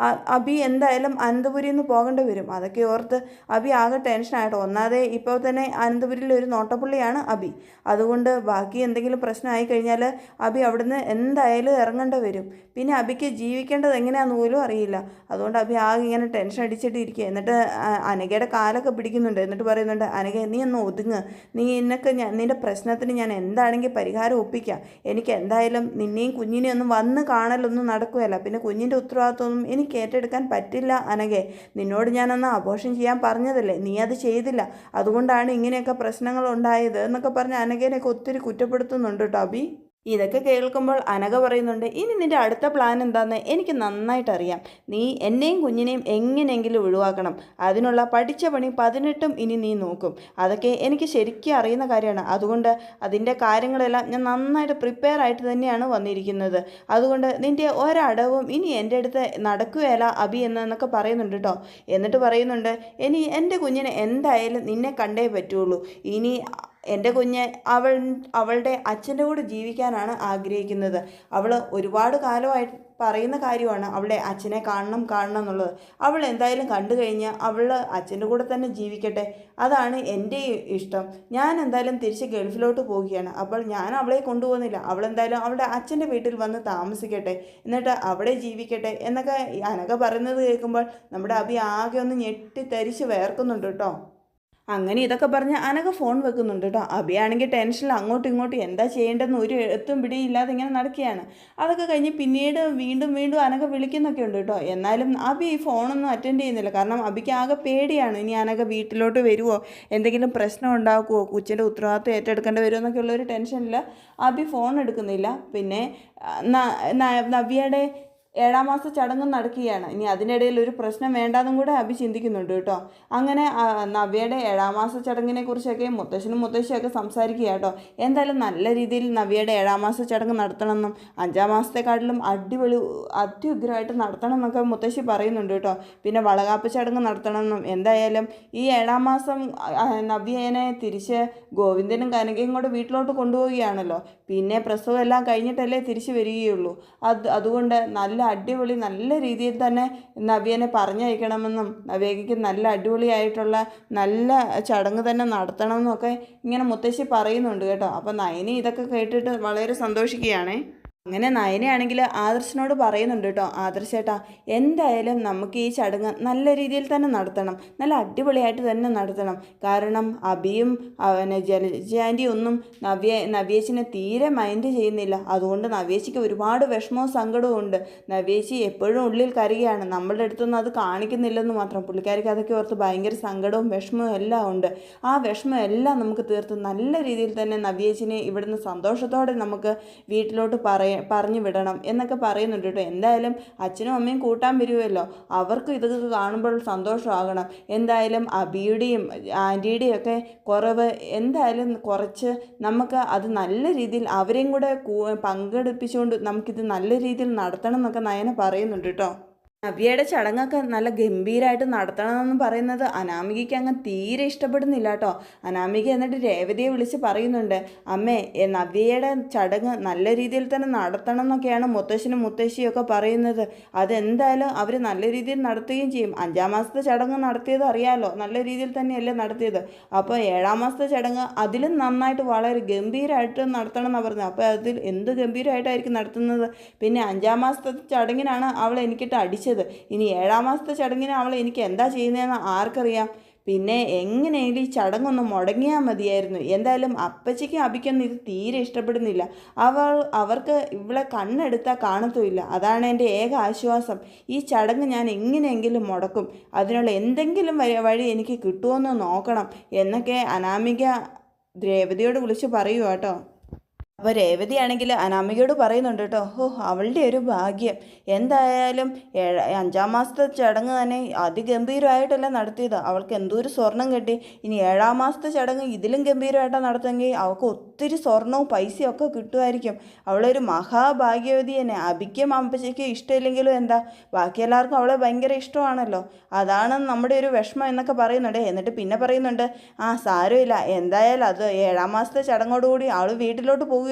അബി എന്തായാലും അനന്തപുരിയിൽ നിന്ന് പോകേണ്ടി വരും. അതൊക്കെ ഓർത്ത് അബി ആകെ ടെൻഷനായിട്ടോ. ഒന്നാതെ ഇപ്പോൾ തന്നെ അനന്തപുരിയിൽ ഒരു നോട്ടപ്പുള്ളിയാണ് അബി. അതുകൊണ്ട് ബാക്കി എന്തെങ്കിലും പ്രശ്നമായി കഴിഞ്ഞാൽ അബി അവിടുന്ന് എന്തായാലും ഇറങ്ങേണ്ടി വരും. പിന്നെ അബിക്ക് ജീവിക്കേണ്ടത് എങ്ങനെയാണെന്ന് പോലും അറിയില്ല. അതുകൊണ്ട് അബി ആകെ ഇങ്ങനെ ടെൻഷൻ അടിച്ചിട്ട് ഇരിക്കുക. എന്നിട്ട് അനഘയുടെ കാലൊക്കെ പിടിക്കുന്നുണ്ട്. എന്നിട്ട് പറയുന്നുണ്ട്, അനഘ നീ ഒന്ന് ഒതുങ്ങ്, നീ നിൻ്റെ പ്രശ്നത്തിന് ഞാൻ എന്താണെങ്കിൽ പരിഹാരം ഒപ്പിക്കാം. എനിക്ക് എന്തായാലും നിന്നെയും കുഞ്ഞിനെയും ഒന്നും വന്ന് കാണലൊന്നും നടക്കുകയല്ല. പിന്നെ കുഞ്ഞിൻ്റെ ഉത്തരവാദിത്വമൊന്നും എനിക്ക് ഏറ്റെടുക്കാൻ പറ്റില്ല അനഘേ. നിന്നോട് ഞാനൊന്ന് അബോർഷൻ ചെയ്യാൻ പറഞ്ഞതല്ലേ, നീ അത് ചെയ്തില്ല, അതുകൊണ്ടാണ് ഇങ്ങനെയൊക്കെ പ്രശ്നങ്ങൾ ഉണ്ടായത് എന്നൊക്കെ പറഞ്ഞ് അനഘേനെയൊക്കെ ഒത്തിരി കുറ്റപ്പെടുത്തുന്നുണ്ട് കേട്ടോ അബി. ഇതൊക്കെ കേൾക്കുമ്പോൾ അനഘ പറയുന്നുണ്ട്, ഇനി നിൻ്റെ അടുത്ത പ്ലാൻ എന്താണെന്ന് എനിക്ക് നന്നായിട്ടറിയാം. നീ എന്നെയും കുഞ്ഞിനെയും എങ്ങനെയെങ്കിലും ഒഴിവാക്കണം. അതിനുള്ള പഠിച്ച പണി 18 ഇനി നീ നോക്കും. അതൊക്കെ എനിക്ക് ശരിക്കും അറിയുന്ന കാര്യമാണ്. അതുകൊണ്ട് അതിൻ്റെ കാര്യങ്ങളെല്ലാം ഞാൻ നന്നായിട്ട് പ്രിപ്പയർ ആയിട്ട് തന്നെയാണ് വന്നിരിക്കുന്നത്. അതുകൊണ്ട് നിൻ്റെ ഒരടവും ഇനി എൻ്റെ അടുത്ത് നടക്കുകയല്ല അബി എന്നൊക്കെ പറയുന്നുണ്ട് കേട്ടോ. എന്നിട്ട് പറയുന്നുണ്ട്, ഇനി എൻ്റെ കുഞ്ഞിനെ എന്തായാലും നിന്നെ കണ്ടേ പറ്റുള്ളൂ. ഇനി എൻ്റെ കുഞ്ഞ് അവളുടെ അച്ഛൻ്റെ കൂടെ ജീവിക്കാനാണ് ആഗ്രഹിക്കുന്നത്. അവൾ ഒരുപാട് കാലമായിട്ട് പറയുന്ന കാര്യമാണ് അവളുടെ അച്ഛനെ കാണണം എന്നുള്ളത്. അവൾ എന്തായാലും കണ്ടു കഴിഞ്ഞാൽ അവൾ അച്ഛൻ്റെ കൂടെ തന്നെ ജീവിക്കട്ടെ, അതാണ് എൻ്റെ ഇഷ്ടം. ഞാൻ എന്തായാലും തിരിച്ച് ഗൾഫിലോട്ട് പോവുകയാണ്. അപ്പോൾ ഞാൻ അവളെ കൊണ്ടുപോകുന്നില്ല. അവളെന്തായാലും അവളുടെ അച്ഛൻ്റെ വീട്ടിൽ വന്ന് താമസിക്കട്ടെ, എന്നിട്ട് അവിടെ ജീവിക്കട്ടെ എന്നൊക്കെ അനഘ പറയുന്നത് കേൾക്കുമ്പോൾ നമ്മുടെ അബി ആകെ ഒന്ന് ഞെട്ടിത്തരിച്ച് വേർക്കുന്നുണ്ട് കേട്ടോ. അങ്ങനെ ഇതൊക്കെ പറഞ്ഞ് അനഘ ഫോൺ വെക്കുന്നുണ്ട് കേട്ടോ. അബിയാണെങ്കിൽ ടെൻഷനിൽ അങ്ങോട്ടും ഇങ്ങോട്ടും എന്താ ചെയ്യേണ്ടതെന്ന് ഒരു എത്തും പിടിയില്ലാതെ ഇങ്ങനെ നടക്കുകയാണ്. അതൊക്കെ കഴിഞ്ഞ് പിന്നീട് വീണ്ടും അനഘ വിളിക്കുന്നൊക്കെ ഉണ്ട് കേട്ടോ. എന്നാലും അബി ഈ ഫോണൊന്നും അറ്റൻഡ് ചെയ്യുന്നില്ല. കാരണം അബിക്ക് ആകെ പേടിയാണ്, ഇനി അനഘ വീട്ടിലോട്ട് വരുമോ, എന്തെങ്കിലും പ്രശ്നം ഉണ്ടാക്കുമോ, കൊച്ചിൻ്റെ ഉത്തരവാദിത്വം ഏറ്റെടുക്കേണ്ടി വരുമോ എന്നൊക്കെ ഉള്ളൊരു ടെൻഷനിൽ അബി ഫോൺ എടുക്കുന്നില്ല. പിന്നെ നവ്യയുടെ 7ാം മാസ ചടങ്ങ് നടക്കുകയാണ്. ഇനി അതിനിടയിൽ ഒരു പ്രശ്നം വേണ്ടാന്നും കൂടെ അബി ചിന്തിക്കുന്നുണ്ട് കേട്ടോ. അങ്ങനെ നവ്യയുടെ 7ാം മാസ ചടങ്ങിനെ കുറിച്ചൊക്കെ മുത്തശ്ശനും മുത്തശ്ശിയൊക്കെ സംസാരിക്കുക കേട്ടോ. എന്തായാലും നല്ല രീതിയിൽ നവ്യയുടെ 7ാം മാസ ചടങ്ങ് നടത്തണമെന്നും 5ാം മാസത്തെക്കാട്ടിലും അടിപൊളി അത്യുഗ്രമായിട്ട് നടത്തണം എന്നൊക്കെ മുത്തശ്ശി പറയുന്നുണ്ട് കേട്ടോ. പിന്നെ വളകാപ്പ് ചടങ്ങ് നടത്തണമെന്നും എന്തായാലും ഈ 7ാം മാസം നവ്യേനെ തിരിച്ച് ഗോവിന്ദനും കനകയും കൂടെ വീട്ടിലോട്ട് കൊണ്ടുപോവുകയാണല്ലോ. പിന്നെ പ്രസവം എല്ലാം കഴിഞ്ഞിട്ടല്ലേ തിരിച്ച് വരികയുള്ളൂ. അതുകൊണ്ട് നല്ല അടിപൊളി നല്ല രീതിയിൽ തന്നെ നവ്യനെ പറഞ്ഞയക്കണമെന്നും നവ്യയ്ക്ക് നല്ല അടിപൊളിയായിട്ടുള്ള നല്ല ചടങ്ങ് തന്നെ നടത്തണമെന്നൊക്കെ ഇങ്ങനെ മുത്തശ്ശി പറയുന്നുണ്ട് കേട്ടോ. അപ്പോൾ നയനി ഇതൊക്കെ കേട്ടിട്ട് വളരെ സന്തോഷിക്കുകയാണേ. അങ്ങനെ നയനയാണെങ്കിൽ ആദർശിനോട് പറയുന്നുണ്ട് കേട്ടോ, ആദർശേട്ടാ എന്തായാലും നമുക്ക് ഈ ചടങ്ങ് നല്ല രീതിയിൽ തന്നെ നടത്തണം, നല്ല അടിപൊളിയായിട്ട് തന്നെ നടത്തണം. കാരണം അബിയും ജലജാൻറ്റി ഒന്നും നവ്യേച്ചിനെ തീരെ മൈൻഡ് ചെയ്യുന്നില്ല. അതുകൊണ്ട് നവ്യേച്ചിക്ക് ഒരുപാട് വിഷമവും സങ്കടവും ഉണ്ട്. നവ്യേച്ചി എപ്പോഴും ഉള്ളിൽ കരയുകയാണ്. നമ്മളുടെ അടുത്തൊന്നും അത് കാണിക്കുന്നില്ലെന്ന് മാത്രം. പുള്ളിക്കാരിക്ക് അതൊക്കെ ഓർത്ത് ഭയങ്കര സങ്കടവും വിഷമവും എല്ലാം ഉണ്ട്. ആ വിഷമം എല്ലാം നമുക്ക് തീർത്ത് നല്ല രീതിയിൽ തന്നെ നവ്യേച്ചിനെ ഇവിടുന്ന് സന്തോഷത്തോടെ നമുക്ക് വീട്ടിലോട്ട് പറഞ്ഞു വിടണം എന്നൊക്കെ പറയുന്നുണ്ട് കേട്ടോ. എന്തായാലും അച്ഛനും അമ്മയും കൂട്ടാൻ വരുമല്ലോ, അവർക്കും ഇതൊക്കെ കാണുമ്പോൾ സന്തോഷമാകണം. എന്തായാലും അബിയുടെയും ആൻറ്റിയുടെയും ഒക്കെ കുറവ് എന്തായാലും കുറച്ച് നമുക്ക് അത് നല്ല രീതിയിൽ അവരെയും കൂടെ പങ്കെടുപ്പിച്ചുകൊണ്ട് നമുക്കിത് നല്ല രീതിയിൽ നടത്തണം എന്നൊക്കെ നയന പറയുന്നുണ്ട് കേട്ടോ. നവ്യയുടെ ചടങ്ങൊക്കെ നല്ല ഗംഭീരമായിട്ട് നടത്തണമെന്ന് പറയുന്നത് അനാമികയ്ക്ക് അങ്ങ് തീരെ ഇഷ്ടപ്പെടുന്നില്ല കേട്ടോ. അനാമിക എന്നിട്ട് രേവതിയെ വിളിച്ച് പറയുന്നുണ്ട്, അമ്മേ നവ്യയുടെ ചടങ്ങ് നല്ല രീതിയിൽ തന്നെ നടത്തണം എന്നൊക്കെയാണ് മുത്തശ്ശനും മുത്തശ്ശിയും ഒക്കെ പറയുന്നത്. അതെന്തായാലും അവർ നല്ല രീതിയിൽ നടത്തുകയും ചെയ്യും. 5ാം മാസത്തെ ചടങ്ങ് നടത്തിയത് അറിയാമല്ലോ, നല്ല രീതിയിൽ തന്നെയല്ലേ നടത്തിയത്. അപ്പോൾ 7ാം മാസത്തെ ചടങ്ങ് അതിലും നന്നായിട്ട് വളരെ ഗംഭീരമായിട്ട് നടത്തണം എന്നാണ് പറഞ്ഞത്. അപ്പോൾ അതിൽ എന്ത് ഗംഭീരമായിട്ടായിരിക്കും നടത്തുന്നത്. പിന്നെ 5ാം മാസത്തെ ചടങ്ങിനാണ് അവൾ എനിക്കിട്ട് അടിച്ചത്. ഇനി 7ാം മാസത്തെ ചടങ്ങിന് അവൾ എനിക്ക് എന്താ ചെയ്യുന്നതെന്ന് ആർക്കറിയാം. പിന്നെ എങ്ങനെയെങ്കിലും ഈ ചടങ്ങൊന്ന് മുടങ്ങിയാൽ മതിയായിരുന്നു. എന്തായാലും അപ്പച്ചിക്കും അബിക്കൊന്നും ഇത് തീരെ ഇഷ്ടപ്പെടുന്നില്ല. അവർക്ക് ഇവളെ കണ്ണെടുത്താൽ കാണത്തുമില്ല. അതാണ് എൻ്റെ ഏക ആശ്വാസം. ഈ ചടങ്ങ് ഞാൻ എങ്ങനെയെങ്കിലും മുടക്കും, അതിനുള്ള എന്തെങ്കിലും വഴി എനിക്ക് കിട്ടുമോയെന്ന് നോക്കണം എന്നൊക്കെ അനാമിക രേവതിയോട് വിളിച്ച് പറയുക കേട്ടോ. അപ്പോൾ രേവതിയാണെങ്കിൽ അനാമികയോട് പറയുന്നുണ്ട് കേട്ടോ, അവളുടെ ഒരു ഭാഗ്യം. എന്തായാലും 5ാം മാസത്തെ ചടങ്ങ് തന്നെ അതിഗംഭീരമായിട്ടല്ല നടത്തിയത്. അവൾക്ക് എന്തോരു സ്വർണം കിട്ടി. ഇനി 7ാം മാസത്തെ ചടങ്ങ് ഇതിലും ഗംഭീരമായിട്ടാണ് നടത്തുമെങ്കിൽ അവൾക്ക് ഒത്തിരി സ്വർണവും പൈസയും ഒക്കെ കിട്ടുമായിരിക്കും. അവളൊരു മഹാഭാഗ്യവതി തന്നെ. അബിക്കും അമ്പച്ചയ്ക്കും ഇഷ്ടമില്ലെങ്കിലും എന്താ, ബാക്കി എല്ലാവർക്കും അവളെ ഭയങ്കര ഇഷ്ടമാണല്ലോ. അതാണ് നമ്മുടെ ഒരു വിഷമം എന്നൊക്കെ പറയുന്നുണ്ട്. എന്നിട്ട് പിന്നെ പറയുന്നുണ്ട്, സാരമില്ല, എന്തായാലും അത് 7ാം മാസത്തെ ചടങ്ങോടുകൂടി അവൾ വീട്ടിലോട്ട് പോകുകയല്ലോ.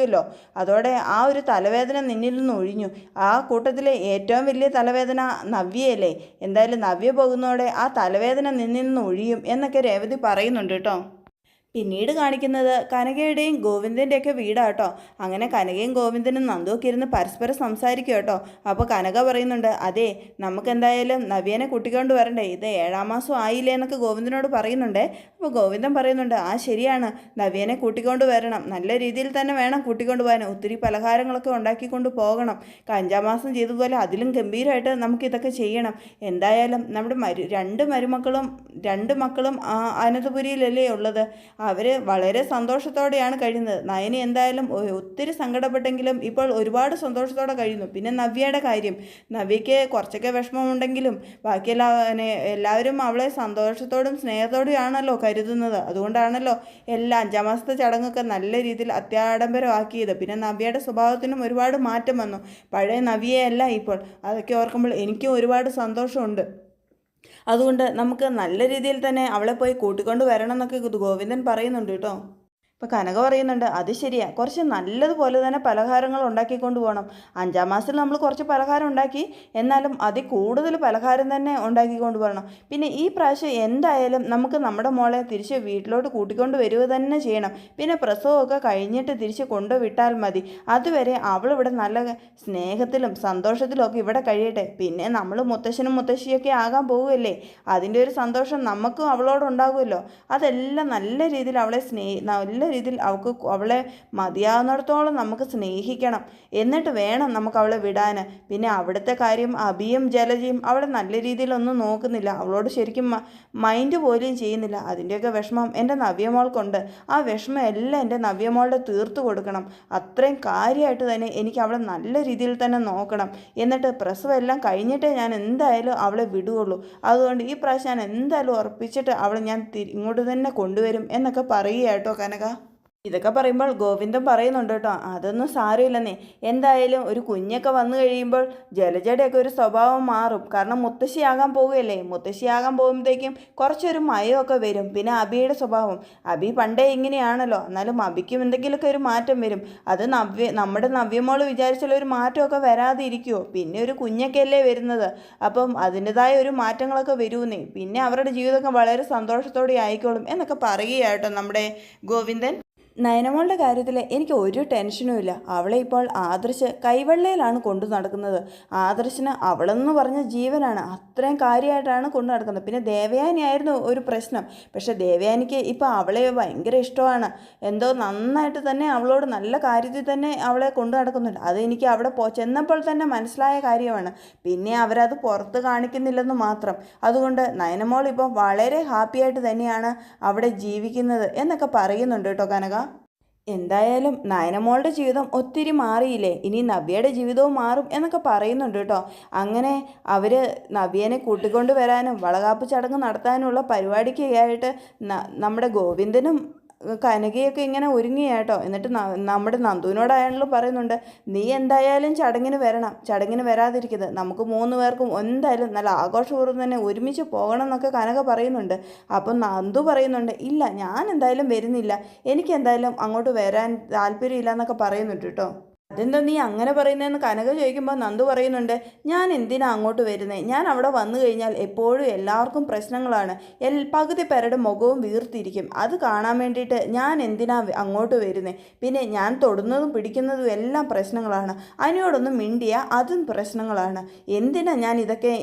അതോടെ ആ ഒരു തലവേദന നിന്നിൽ നിന്ന് ഒഴിഞ്ഞു. ആ കൂട്ടത്തിലെ ഏറ്റവും വലിയ തലവേദന നവ്യയല്ലേ. എന്തായാലും നവ്യ പോകുന്നതോടെ ആ തലവേദന നിന്നിൽ നിന്ന് ഒഴിയും എന്നൊക്കെ രേവതി പറയുന്നുണ്ട് കേട്ടോ. പിന്നീട് കാണിക്കുന്നത് കനകയുടെയും ഗോവിന്ദൻ്റെയൊക്കെ വീടാട്ടോ. അങ്ങനെ കനകയും ഗോവിന്ദനും നന്ദുവൊക്കെ ഇരുന്ന് പരസ്പരം സംസാരിക്കും കേട്ടോ. അപ്പോൾ കനക പറയുന്നുണ്ട്, അതെ നമുക്ക് എന്തായാലും നവ്യനെ കൂട്ടിക്കൊണ്ട് വരണ്ടേ, ഇത് 7-ാം മാസം ആയില്ലേ എന്നൊക്കെ ഗോവിന്ദനോട് പറയുന്നുണ്ടേ. അപ്പോൾ ഗോവിന്ദൻ പറയുന്നുണ്ട്, ആ ശരിയാണ്, നവ്യനെ കൂട്ടിക്കൊണ്ട് വരണം, നല്ല രീതിയിൽ തന്നെ വേണം കൂട്ടിക്കൊണ്ട് പോകാൻ, ഒത്തിരി പലഹാരങ്ങളൊക്കെ ഉണ്ടാക്കിക്കൊണ്ട് പോകണം, 5-ാം മാസം ചെയ്തതുപോലെ അതിലും ഗംഭീരമായിട്ട് നമുക്കിതൊക്കെ ചെയ്യണം. എന്തായാലും നമ്മുടെ രണ്ട് മക്കളും അനന്തപുരിയിലല്ലേ ഉള്ളത്, അവർ വളരെ സന്തോഷത്തോടെയാണ് കഴിയുന്നത്. നയനി എന്തായാലും ഒത്തിരി സങ്കടപ്പെട്ടെങ്കിലും ഇപ്പോൾ ഒരുപാട് സന്തോഷത്തോടെ കഴിയുന്നു. പിന്നെ നവ്യയുടെ കാര്യം, നവ്യയ്ക്ക് കുറച്ചൊക്കെ വിഷമമുണ്ടെങ്കിലും ബാക്കി എല്ലാവരും അവളെ സന്തോഷത്തോടും സ്നേഹത്തോടെയാണല്ലോ കരുതുന്നത്. അതുകൊണ്ടാണല്ലോ എല്ലാ 5-ാം മാസത്തെ ചടങ്ങൊക്കെ നല്ല രീതിയിൽ അത്യാഡംബരമാക്കിയത്. പിന്നെ നവ്യയുടെ സ്വഭാവത്തിനും ഒരുപാട് മാറ്റം വന്നു, പഴയ നവ്യയല്ല ഇപ്പോൾ. അതൊക്കെ ഓർക്കുമ്പോൾ എനിക്കും ഒരുപാട് സന്തോഷമുണ്ട്. അതുകൊണ്ട് നമുക്ക് നല്ല രീതിയിൽ തന്നെ അവളെ പോയി കൂട്ടിക്കൊണ്ട് വരണം എന്നൊക്കെ ഗോവിന്ദൻ പറയുന്നുണ്ട് കേട്ടോ. ഇപ്പോൾ കനക പറയുന്നുണ്ട്, അത് ശരിയാ, കുറച്ച് നല്ലതുപോലെ തന്നെ പലഹാരങ്ങൾ ഉണ്ടാക്കിക്കൊണ്ട് പോകണം. 5-ാം മാസത്തിൽ നമ്മൾ കുറച്ച് പലഹാരം ഉണ്ടാക്കി, എന്നാലും അതിൽ കൂടുതൽ പലഹാരം തന്നെ ഉണ്ടാക്കിക്കൊണ്ട് പോകണം. പിന്നെ ഈ പ്രാവശ്യം എന്തായാലും നമുക്ക് നമ്മുടെ മോളെ തിരിച്ച് വീട്ടിലോട്ട് കൂട്ടിക്കൊണ്ട് വരിക തന്നെ ചെയ്യണം. പിന്നെ പ്രസവമൊക്കെ കഴിഞ്ഞിട്ട് തിരിച്ച് കൊണ്ടുവിട്ടാൽ മതി. അതുവരെ അവളിവിടെ നല്ല സ്നേഹത്തിലും സന്തോഷത്തിലും ഒക്കെ ഇവിടെ കഴിയട്ടെ. പിന്നെ നമ്മൾ മുത്തശ്ശനും മുത്തശ്ശിയൊക്കെ ആകാൻ പോവുകയല്ലേ, അതിൻ്റെ ഒരു സന്തോഷം നമുക്കും അവളോടുണ്ടാകുമല്ലോ. അതെല്ലാം നല്ല രീതിയിൽ അവളെ നല്ല രീതിയിൽ അവളെ മതിയാവുന്നിടത്തോളം നമുക്ക് സ്നേഹിക്കണം. എന്നിട്ട് വേണം നമുക്ക് അവളെ വിടാൻ. പിന്നെ അവിടുത്തെ കാര്യം അഭിയും ജലജയും അവളെ നല്ല രീതിയിലൊന്നും നോക്കുന്നില്ല, അവളോട് ശരിക്കും മൈൻഡ് പോലും ചെയ്യുന്നില്ല. അതിൻ്റെയൊക്കെ വിഷമം എൻ്റെ നവ്യമോൾക്കുണ്ട്. ആ വിഷമം എല്ലാം എൻ്റെ നവ്യമോളുടെ തീർത്തു കൊടുക്കണം. അത്രയും കാര്യമായിട്ട് തന്നെ എനിക്ക് അവളെ നല്ല രീതിയിൽ തന്നെ നോക്കണം. എന്നിട്ട് പ്രസവം എല്ലാം കഴിഞ്ഞിട്ടേ ഞാൻ എന്തായാലും അവളെ വിടുകയുള്ളൂ. അതുകൊണ്ട് ഈ പ്രാവശ്യം ഞാൻ എന്തായാലും ഉറപ്പിച്ചിട്ട് അവളെ ഞാൻ ഇങ്ങോട്ട് തന്നെ കൊണ്ടുവരും എന്നൊക്കെ പറയുക കേട്ടോ കനക. ഇതൊക്കെ പറയുമ്പോൾ ഗോവിന്ദൻ പറയുന്നുണ്ട് കേട്ടോ, അതൊന്നും സാരമില്ലെന്നേ, എന്തായാലും ഒരു കുഞ്ഞൊക്കെ വന്നു കഴിയുമ്പോൾ ജലജയുടെയൊക്കെ ഒരു സ്വഭാവം മാറും. കാരണം മുത്തശ്ശിയാകാൻ പോവുകയല്ലേ, മുത്തശ്ശിയാകാൻ പോകുമ്പോഴത്തേക്കും കുറച്ചൊരു മയമൊക്കെ വരും. പിന്നെ അബിയുടെ സ്വഭാവം, അബി പണ്ടേ ഇങ്ങനെയാണല്ലോ, എന്നാലും അബിക്കും എന്തെങ്കിലുമൊക്കെ ഒരു മാറ്റം വരും. അത് നമ്മുടെ നവ്യമോള് വിചാരിച്ചുള്ള ഒരു മാറ്റമൊക്കെ വരാതെ ഇരിക്കുമോ? പിന്നെ ഒരു കുഞ്ഞൊക്കെ അല്ലേ വരുന്നത്, അപ്പം അതിൻ്റെതായ ഒരു മാറ്റങ്ങളൊക്കെ വരുമെന്നേ. പിന്നെ അവരുടെ ജീവിതമൊക്കെ വളരെ സന്തോഷത്തോടെ ആയിക്കോളും എന്നൊക്കെ പറയുകയാട്ടോ നമ്മുടെ ഗോവിന്ദൻ. നയനമോളുടെ കാര്യത്തിൽ എനിക്ക് ഒരു ടെൻഷനും ഇല്ല. അവളെ ഇപ്പോൾ ആദർശ് കൈവെള്ളയിലാണ് കൊണ്ടു നടക്കുന്നത്. ആദർശിന് അവളെന്ന് പറഞ്ഞ ജീവനാണ്, അത്രയും കാര്യമായിട്ടാണ് കൊണ്ടു നടക്കുന്നത്. പിന്നെ ദേവയാനിയായിരുന്നു ഒരു പ്രശ്നം, പക്ഷേ ദേവയാനിക്ക് ഇപ്പോൾ അവളെ ഭയങ്കര ഇഷ്ടമാണ്. എന്തോ നന്നായിട്ട് തന്നെ അവളോട് നല്ല കാര്യത്തിൽ തന്നെ അവളെ കൊണ്ടു നടക്കുന്നുണ്ട്. അതെനിക്ക് അവിടെ ചെന്നപ്പോൾ തന്നെ മനസ്സിലായ കാര്യമാണ്. പിന്നെ അവരത് പുറത്ത് കാണിക്കുന്നില്ലെന്ന് മാത്രം. അതുകൊണ്ട് നയനമോൾ ഇപ്പോൾ വളരെ ഹാപ്പിയായിട്ട് തന്നെയാണ് അവിടെ ജീവിക്കുന്നത് എന്നൊക്കെ പറയുന്നുണ്ട് കേട്ടോ കനക. എന്തായാലും നയനമോളുടെ ജീവിതം ഒത്തിരി മാറിയില്ലേ, ഇനി നവ്യയുടെ ജീവിതവും മാറും എന്നൊക്കെ പറയുന്നുണ്ട് കേട്ടോ. അങ്ങനെ അവർ നവ്യനെ കൂട്ടിക്കൊണ്ട് വരാനും വളകാപ്പ് ചടങ്ങ് നടത്താനുള്ള പരിപാടിക്കായിട്ട് നമ്മുടെ ഗോവിന്ദനും കനകയൊക്കെ ഇങ്ങനെ ഒരുങ്ങിയാട്ടോ. എന്നിട്ട് നമ്മുടെ നന്ദുവിനോടായാലും പറയുന്നുണ്ട്, നീ എന്തായാലും ചടങ്ങിന് വരണം, ചടങ്ങിന് വരാതിരിക്കുന്നത്, നമുക്ക് 3 പേർക്കും എന്തായാലും നല്ല ആഘോഷപൂർവ്വം തന്നെ ഒരുമിച്ച് പോകണം എന്നൊക്കെ കനക പറയുന്നുണ്ട്. അപ്പം നന്ദു പറയുന്നുണ്ട്, ഇല്ല ഞാൻ എന്തായാലും വരുന്നില്ല, എനിക്ക് എന്തായാലും അങ്ങോട്ട് വരാൻ താല്പര്യമില്ല എന്നൊക്കെ പറയുന്നുണ്ട് കേട്ടോ. അതെന്താ നീ അങ്ങനെ പറയുന്നതെന്ന് കനക ചോദിക്കുമ്പോൾ നന്ദു പറയുന്നുണ്ട്, ഞാൻ എന്തിനാ അങ്ങോട്ട് വരുന്നത്, ഞാൻ അവിടെ വന്നു കഴിഞ്ഞാൽ എപ്പോഴും എല്ലാവർക്കും പ്രശ്നങ്ങളാണ്, പകുതി പേരുടെ മുഖവും വീർത്തിരിക്കും, അത് കാണാൻ വേണ്ടിയിട്ട് ഞാൻ എന്തിനാ അങ്ങോട്ട് വരുന്നത്, പിന്നെ ഞാൻ തൊടുന്നതും പിടിക്കുന്നതും എല്ലാം പ്രശ്നങ്ങളാണ്, അതിനോടൊന്നും മിണ്ടിയ അതും പ്രശ്നങ്ങളാണ്, എന്തിനാ ഞാൻ ഇതൊക്കെ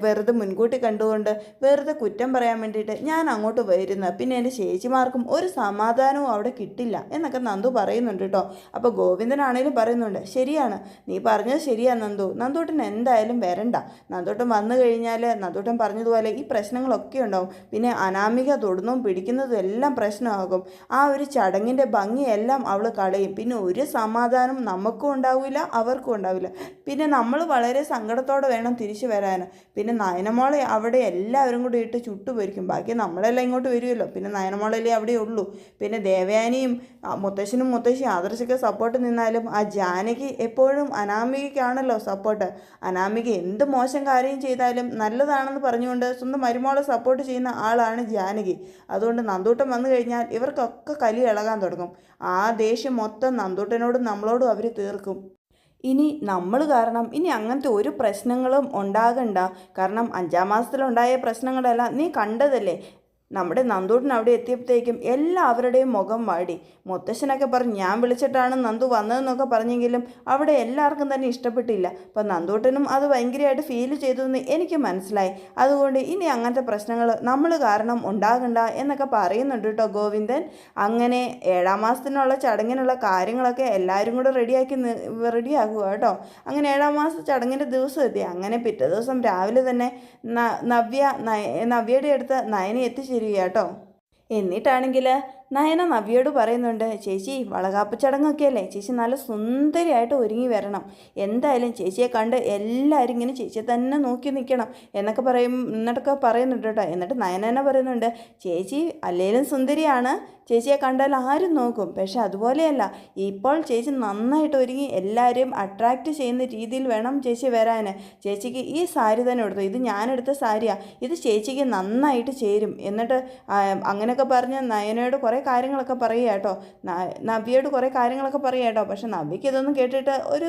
വെറുതെ മുൻകൂട്ടി കണ്ടുകൊണ്ട് വെറുതെ കുറ്റം പറയാൻ വേണ്ടിയിട്ട് ഞാൻ അങ്ങോട്ട് വരുന്നത്, പിന്നെ എൻ്റെ ചേച്ചിമാർക്കും ഒരു സമാധാനവും അവിടെ കിട്ടില്ല എന്നൊക്കെ നന്ദു പറയുന്നുണ്ട് കേട്ടോ. അപ്പോൾ ഗോവിന്ദനാണേലും പറയുന്നുണ്ട്, ശരിയാണ്, നീ പറഞ്ഞത് ശരിയാണ് നന്ദു, നന്ദൂട്ടൻ എന്തായാലും വരണ്ട, നന്ദൂട്ടൻ വന്നു കഴിഞ്ഞാൽ നന്ദൂട്ടൻ പറഞ്ഞതുപോലെ ഈ പ്രശ്നങ്ങളൊക്കെ ഉണ്ടാവും, പിന്നെ അനാമിക തൊടുന്നതും പിടിക്കുന്നതും എല്ലാം പ്രശ്നമാകും, ആ ഒരു ചടങ്ങിൻ്റെ ഭംഗിയെല്ലാം അവൾ കളയും, പിന്നെ ഒരു സമാധാനം നമുക്കും ഉണ്ടാവില്ല അവർക്കും ഉണ്ടാവില്ല, പിന്നെ നമ്മൾ വളരെ സങ്കടത്തോടെ വേണം തിരിച്ചു വരാൻ. പിന്നെ നയനമോളെ അവിടെ എല്ലാവരും കൂടി ഇട്ട് ചുട്ടുപൊരിക്കും, ബാക്കി നമ്മളെല്ലാം ഇങ്ങോട്ട് വരുമല്ലോ, പിന്നെ നയനമോളല്ലേ അവിടെ ഉള്ളൂ. പിന്നെ ദേവയാനിയും മുത്തശ്ശനും മുത്തശ്ശിയും ആദർശൊക്കെ സപ്പോർട്ട് നിന്നാലും ആ ജാനകി എപ്പോഴും അനാമികയ്ക്കാണല്ലോ സപ്പോർട്ട്. അനാമിക എന്ത് മോശം കാര്യം ചെയ്താലും നല്ലതാണെന്ന് പറഞ്ഞുകൊണ്ട് സ്വന്തം മരുമോളെ സപ്പോർട്ട് ചെയ്യുന്ന ആളാണ് ജാനകി. അതുകൊണ്ട് നന്ദൂട്ടൻ വന്നു കഴിഞ്ഞാൽ ഇവർക്കൊക്കെ കലി ഇളകാൻ തുടങ്ങും. ആ ദേഷ്യം മൊത്തം നന്ദൂട്ടനോടും നമ്മളോടും അവർ തീർക്കും. ഇനി നമ്മൾ കാരണം ഇനി അങ്ങനത്തെ ഒരു പ്രശ്നങ്ങളും ഉണ്ടാകണ്ട. കാരണം 5-ാം മാസത്തിലുണ്ടായ പ്രശ്നങ്ങളെല്ലാം നീ കണ്ടതല്ലേ. നമ്മുടെ നന്ദൂട്ടൻ അവിടെ എത്തിയപ്പോഴത്തേക്കും എല്ലാവരുടെയും മുഖം വാടി. മുത്തശ്ശനൊക്കെ പറഞ്ഞു ഞാൻ വിളിച്ചിട്ടാണ് നന്ദു വന്നതെന്നൊക്കെ പറഞ്ഞെങ്കിലും അവിടെ എല്ലാവർക്കും തന്നെ ഇഷ്ടപ്പെട്ടില്ല. അപ്പം നന്ദൂട്ടനും അത് ഭയങ്കരമായിട്ട് ഫീൽ ചെയ്തു എന്ന് എനിക്ക് മനസ്സിലായി. അതുകൊണ്ട് ഇനി അങ്ങനത്തെ പ്രശ്നങ്ങൾ നമ്മൾ കാരണം ഉണ്ടാകണ്ട എന്നൊക്കെ പറയുന്നുണ്ട് കേട്ടോ ഗോവിന്ദൻ. അങ്ങനെ 7-ാം മാസത്തിനുള്ള ചടങ്ങിനുള്ള കാര്യങ്ങളൊക്കെ എല്ലാവരും കൂടെ റെഡിയാക്കുക കേട്ടോ. അങ്ങനെ 7-ാം മാസ ചടങ്ങിൻ്റെ ദിവസം എത്തി. അങ്ങനെ പിറ്റേ ദിവസം രാവിലെ തന്നെ നവ്യയുടെ അടുത്ത് നയന എത്തിച്ചേരുക കേട്ടോ. എന്നിട്ടാണെങ്കിൽ നയന നവ്യയോട് പറയുന്നുണ്ട്, ചേച്ചി വളകാപ്പ് ചടങ്ങൊക്കെ അല്ലേ, ചേച്ചി നല്ല സുന്ദരിയായിട്ട് ഒരുങ്ങി വരണം, എന്തായാലും ചേച്ചിയെ കണ്ട് എല്ലാവരും ഇങ്ങനെ ചേച്ചിയെ തന്നെ നോക്കി നിൽക്കണം എന്നൊക്കെ എന്നിട്ടൊക്കെ പറയുന്നുണ്ട് കേട്ടോ. എന്നിട്ട് നയന പറയുന്നുണ്ട്, ചേച്ചി അല്ലേലും സുന്ദരിയാണ്, ചേച്ചിയെ കണ്ടാൽ ആരും നോക്കും, പക്ഷെ അതുപോലെയല്ല, ഇപ്പോൾ ചേച്ചി നന്നായിട്ട് ഒരുങ്ങി എല്ലാവരെയും അട്രാക്റ്റ് ചെയ്യുന്ന രീതിയിൽ വേണം ചേച്ചി വരാൻ. ചേച്ചിക്ക് ഈ സാരി തന്നെ എടുത്തു, ഇത് ഞാനെടുത്ത സാരിയാണ്, ഇത് ചേച്ചിക്ക് നന്നായിട്ട് ചേരും. എന്നിട്ട് അങ്ങനെയൊക്കെ പറഞ്ഞ് നയനയോട് കുറേ കാര്യങ്ങളൊക്കെ പറയുക കേട്ടോ. നവ്യയോട് കുറേ കാര്യങ്ങളൊക്കെ പറയുക കേട്ടോ. പക്ഷെ നവ്യയ്ക്ക് ഇതൊന്നും കേട്ടിട്ട് ഒരു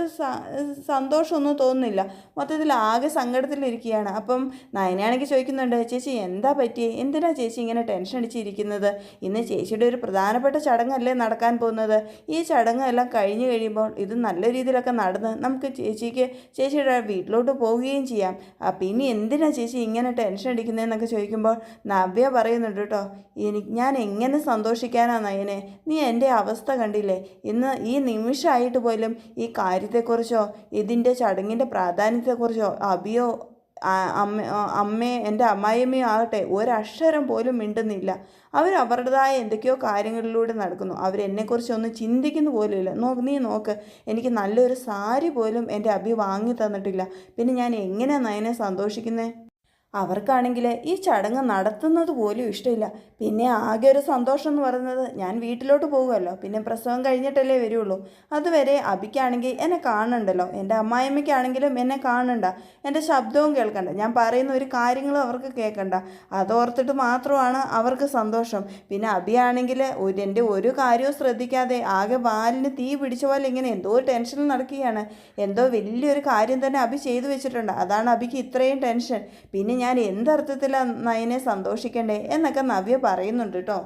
സന്തോഷമൊന്നും തോന്നുന്നില്ല. മൊത്തത്തിൽ ആകെ സങ്കടത്തിലിരിക്കുകയാണ്. അപ്പം നയനയാണെങ്കിൽ ചോദിക്കുന്നുണ്ട്, ചേച്ചി എന്താ പറ്റി, എന്തിനാ ചേച്ചി ഇങ്ങനെ ടെൻഷൻ അടിച്ചിരിക്കുന്നത്? ഇന്ന് ചേച്ചിയുടെ ഒരു പ്രധാനപ്പെട്ട ചടങ്ങല്ലേ നടക്കാൻ പോകുന്നത്. ഈ ചടങ്ങെല്ലാം കഴിഞ്ഞ് കഴിയുമ്പോൾ ഇത് നല്ല രീതിയിലൊക്കെ നടന്ന് നമുക്ക് ചേച്ചിയുടെ വീട്ടിലോട്ട് പോവുകയും ചെയ്യാം. പിന്നെ എന്തിനാ ചേച്ചി ഇങ്ങനെ ടെൻഷൻ അടിക്കുന്നതെന്നൊക്കെ ചോദിക്കുമ്പോൾ നവ്യ പറയുന്നുണ്ട് കേട്ടോ, ഞാൻ എങ്ങനെ സന്തോഷിക്കാനാ നയനെ, നീ എൻ്റെ അവസ്ഥ കണ്ടില്ലേ, ഇന്ന് ഈ നിമിഷമായിട്ട് പോലും ഈ കാര്യത്തെക്കുറിച്ചോ ഇതിൻ്റെ ചടങ്ങിൻ്റെ പ്രാധാന്യത്തെക്കുറിച്ചോ അഭിയോ എൻ്റെ അമ്മായിയമ്മയോ ആകട്ടെ ഒരക്ഷരം പോലും മിണ്ടുന്നില്ല. അവരവരുടേതായ എന്തൊക്കെയോ കാര്യങ്ങളിലൂടെ നടക്കുന്നു. അവരെന്നെക്കുറിച്ചൊന്നും ചിന്തിക്കുന്നു പോലുമില്ല. നീ നോക്ക്, എനിക്ക് നല്ലൊരു സാരി പോലും എൻ്റെ അഭി വാങ്ങി തന്നിട്ടില്ല. പിന്നെ ഞാൻ എങ്ങനെയാണ് നയനെ സന്തോഷിക്കുന്നത്? അവർക്കാണെങ്കിൽ ഈ ചടങ്ങ് നടത്തുന്നത് പോലും ഇഷ്ടമില്ല. പിന്നെ ആകെ ഒരു സന്തോഷം എന്ന് പറയുന്നത് ഞാൻ വീട്ടിലോട്ട് പോകുമല്ലോ, പിന്നെ പ്രസവം കഴിഞ്ഞിട്ടല്ലേ വരുള്ളൂ. അതുവരെ അബിക്കാണെങ്കിൽ എന്നെ കാണണ്ടല്ലോ, എൻ്റെ അമ്മായിമ്മയ്ക്കാണെങ്കിലും എന്നെ കാണണ്ട, എൻ്റെ ശബ്ദവും കേൾക്കണ്ട, ഞാൻ പറയുന്ന ഒരു കാര്യങ്ങളും അവർക്ക് കേൾക്കണ്ട. അതോർത്തിട്ട് മാത്രമാണ് അവർക്ക് സന്തോഷം. പിന്നെ അബിയാണെങ്കിൽ എൻ്റെ ഒരു കാര്യവും ശ്രദ്ധിക്കാതെ ആകെ വാലിന് തീ പിടിച്ച പോലെ ഇങ്ങനെ എന്തോ ടെൻഷനിൽ നടക്കുകയാണ്. എന്തോ വലിയൊരു കാര്യം തന്നെ അബി ചെയ്തു വെച്ചിട്ടുണ്ട്, അതാണ് അബിക്ക് ഇത്രയും ടെൻഷൻ. പിന്നെ ഞാൻ എന്തർത്ഥത്തിലാണ് നയനെ സന്തോഷിക്കണ്ടേ എന്നൊക്കെ നവ്യ പറയുന്നുണ്ട് കേട്ടോ.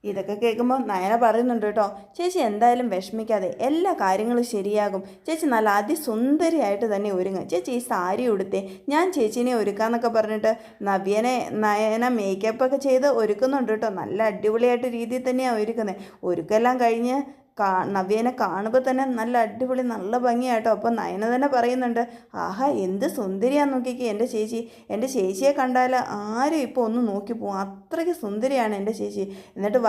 ഇതൊക്കെ കേൾക്കുമ്പോൾ നയന പറയുന്നുണ്ട് കേട്ടോ, ചേച്ചി എന്തായാലും വിഷമിക്കാതെ, എല്ലാ കാര്യങ്ങളും ശരിയാകും. ചേച്ചി നല്ല അതിസുന്ദരിയായിട്ട് തന്നെ ഒരുങ്ങും. ചേച്ചി ഈ സാരി ഉടുത്തേ, ഞാൻ ചേച്ചീനെ ഒരുക്കാന്നൊക്കെ പറഞ്ഞിട്ട് നയന മേക്കപ്പൊക്കെ ചെയ്ത് ഒരുക്കുന്നുണ്ട് കേട്ടോ. നല്ല അടിപൊളിയായിട്ട് രീതിയിൽ തന്നെയാണ് ഒരുക്കുന്നത്. ഒരുക്കെല്ലാം കഴിഞ്ഞ് നവ്യേനെ കാണുമ്പോൾ തന്നെ നല്ല അടിപൊളി നല്ല ഭംഗിയായിട്ടോ. അപ്പോൾ നയന തന്നെ പറയുന്നുണ്ട്, ആഹാ എന്ത് സുന്ദരിയാന്ന് നോക്കിക്കേ എൻ്റെ ചേച്ചി, എൻ്റെ ചേച്ചിയെ കണ്ടാൽ ആരും ഇപ്പോൾ ഒന്ന് നോക്കിപ്പോവും, അത്രയ്ക്ക് സുന്ദരിയാണ് എൻ്റെ ചേച്ചി. എന്നിട്ട്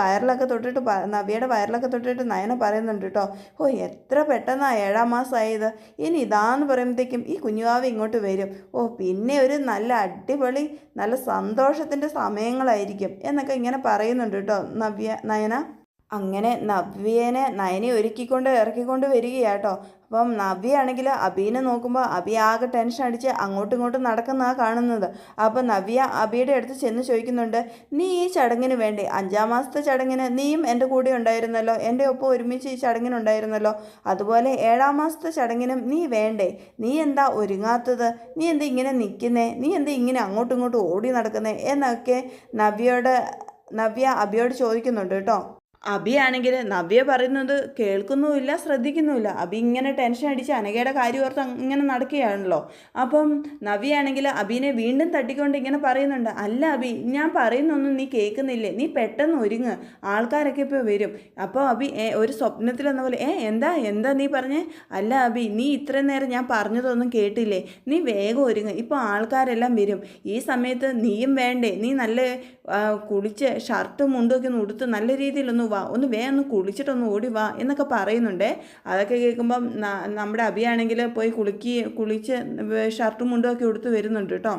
നവ്യയുടെ വയറിലൊക്കെ തൊട്ടിട്ട് നയന പറയുന്നുണ്ട് കേട്ടോ, ഓ എത്ര പെട്ടെന്നാണ് 7-ാം മാസമായത്, ഇനി ഇതാന്ന് പറയുമ്പോഴത്തേക്കും ഈ കുഞ്ഞുവാവ ഇങ്ങോട്ട് വരും, ഓ പിന്നെ ഒരു നല്ല അടിപൊളി നല്ല സന്തോഷത്തിൻ്റെ സമയങ്ങളായിരിക്കും എന്നൊക്കെ ഇങ്ങനെ പറയുന്നുണ്ട് കേട്ടോ നയന. അങ്ങനെ നയനെ ഇറക്കിക്കൊണ്ട് വരികയാട്ടോ. അപ്പം നവ്യയാണെങ്കിൽ അബീനെ നോക്കുമ്പോൾ അബി ആകെ ടെൻഷൻ അടിച്ച് അങ്ങോട്ടും ഇങ്ങോട്ടും നടക്കുന്നതാണ് കാണുന്നത്. അപ്പം നവ്യ അബിയുടെ അടുത്ത് ചെന്ന് ചോദിക്കുന്നുണ്ട്, നീ ഈ ചടങ്ങിന് വേണ്ടി 5-ാം മാസത്തെ ചടങ്ങിന് നീയും എൻ്റെ കൂടെ ഉണ്ടായിരുന്നല്ലോ, എൻ്റെ ഒപ്പം ഒരുമിച്ച് ഈ ചടങ്ങിനുണ്ടായിരുന്നല്ലോ, അതുപോലെ 7-ാം മാസത്തെ ചടങ്ങിനും നീ വേണ്ടേ, നീ എന്താ ഒരുങ്ങാത്തത്, നീ എന്താ ഇങ്ങനെ നിൽക്കുന്നേ, നീ എന്താ ഇങ്ങനെ അങ്ങോട്ടും ഇങ്ങോട്ടും ഓടി നടക്കുന്നേ എന്നൊക്കെ നവ്യ അബിയോട് ചോദിക്കുന്നുണ്ട് കേട്ടോ. അബിയാണെങ്കിൽ നവ്യ പറയുന്നത് കേൾക്കുന്നുമില്ല ശ്രദ്ധിക്കുന്നുമില്ല. അബി ഇങ്ങനെ ടെൻഷൻ അടിച്ച് അനഘയുടെ കാര്യം ഓർത്ത് ഇങ്ങനെ നടക്കുകയാണല്ലോ. അപ്പം നവ്യയാണെങ്കിൽ അബീനെ വീണ്ടും തട്ടിക്കൊണ്ട് ഇങ്ങനെ പറയുന്നുണ്ട്, അല്ല അബി ഞാൻ പറയുന്നൊന്നും നീ കേൾക്കുന്നില്ലേ, നീ പെട്ടെന്ന് ഒരുങ്ങ്, ആൾക്കാരൊക്കെ ഇപ്പോൾ വരും. അപ്പോൾ അബി ഒരു സ്വപ്നത്തിലെന്ന പോലെ എന്താ നീ പറഞ്ഞേ, അല്ല അബി നീ ഇത്രയും നേരം ഞാൻ പറഞ്ഞതൊന്നും കേട്ടില്ലേ, നീ വേഗം ഒരുങ്ങ്, ഇപ്പോൾ ആൾക്കാരെല്ലാം വരും, ഈ സമയത്ത് നീയും വേണ്ടേ, നീ നല്ല കുളിച്ച് ഷർട്ടും മുണ്ടുമൊക്കെ ഒന്ന് ഉടുത്ത് നല്ല രീതിയിലൊന്ന് ഒന്ന് വേഗം കുളിച്ചിട്ടൊന്ന് ഓടി വാ എന്നൊക്കെ പറയുന്നുണ്ട്. അതൊക്കെ കേൾക്കുമ്പം നമ്മുടെ അബിയാണെങ്കിൽ പോയി കുളിച്ച് ഷർട്ടും മുണ്ടും ഒക്കെ ഉടുത്ത് വരുന്നുണ്ട് കേട്ടോ.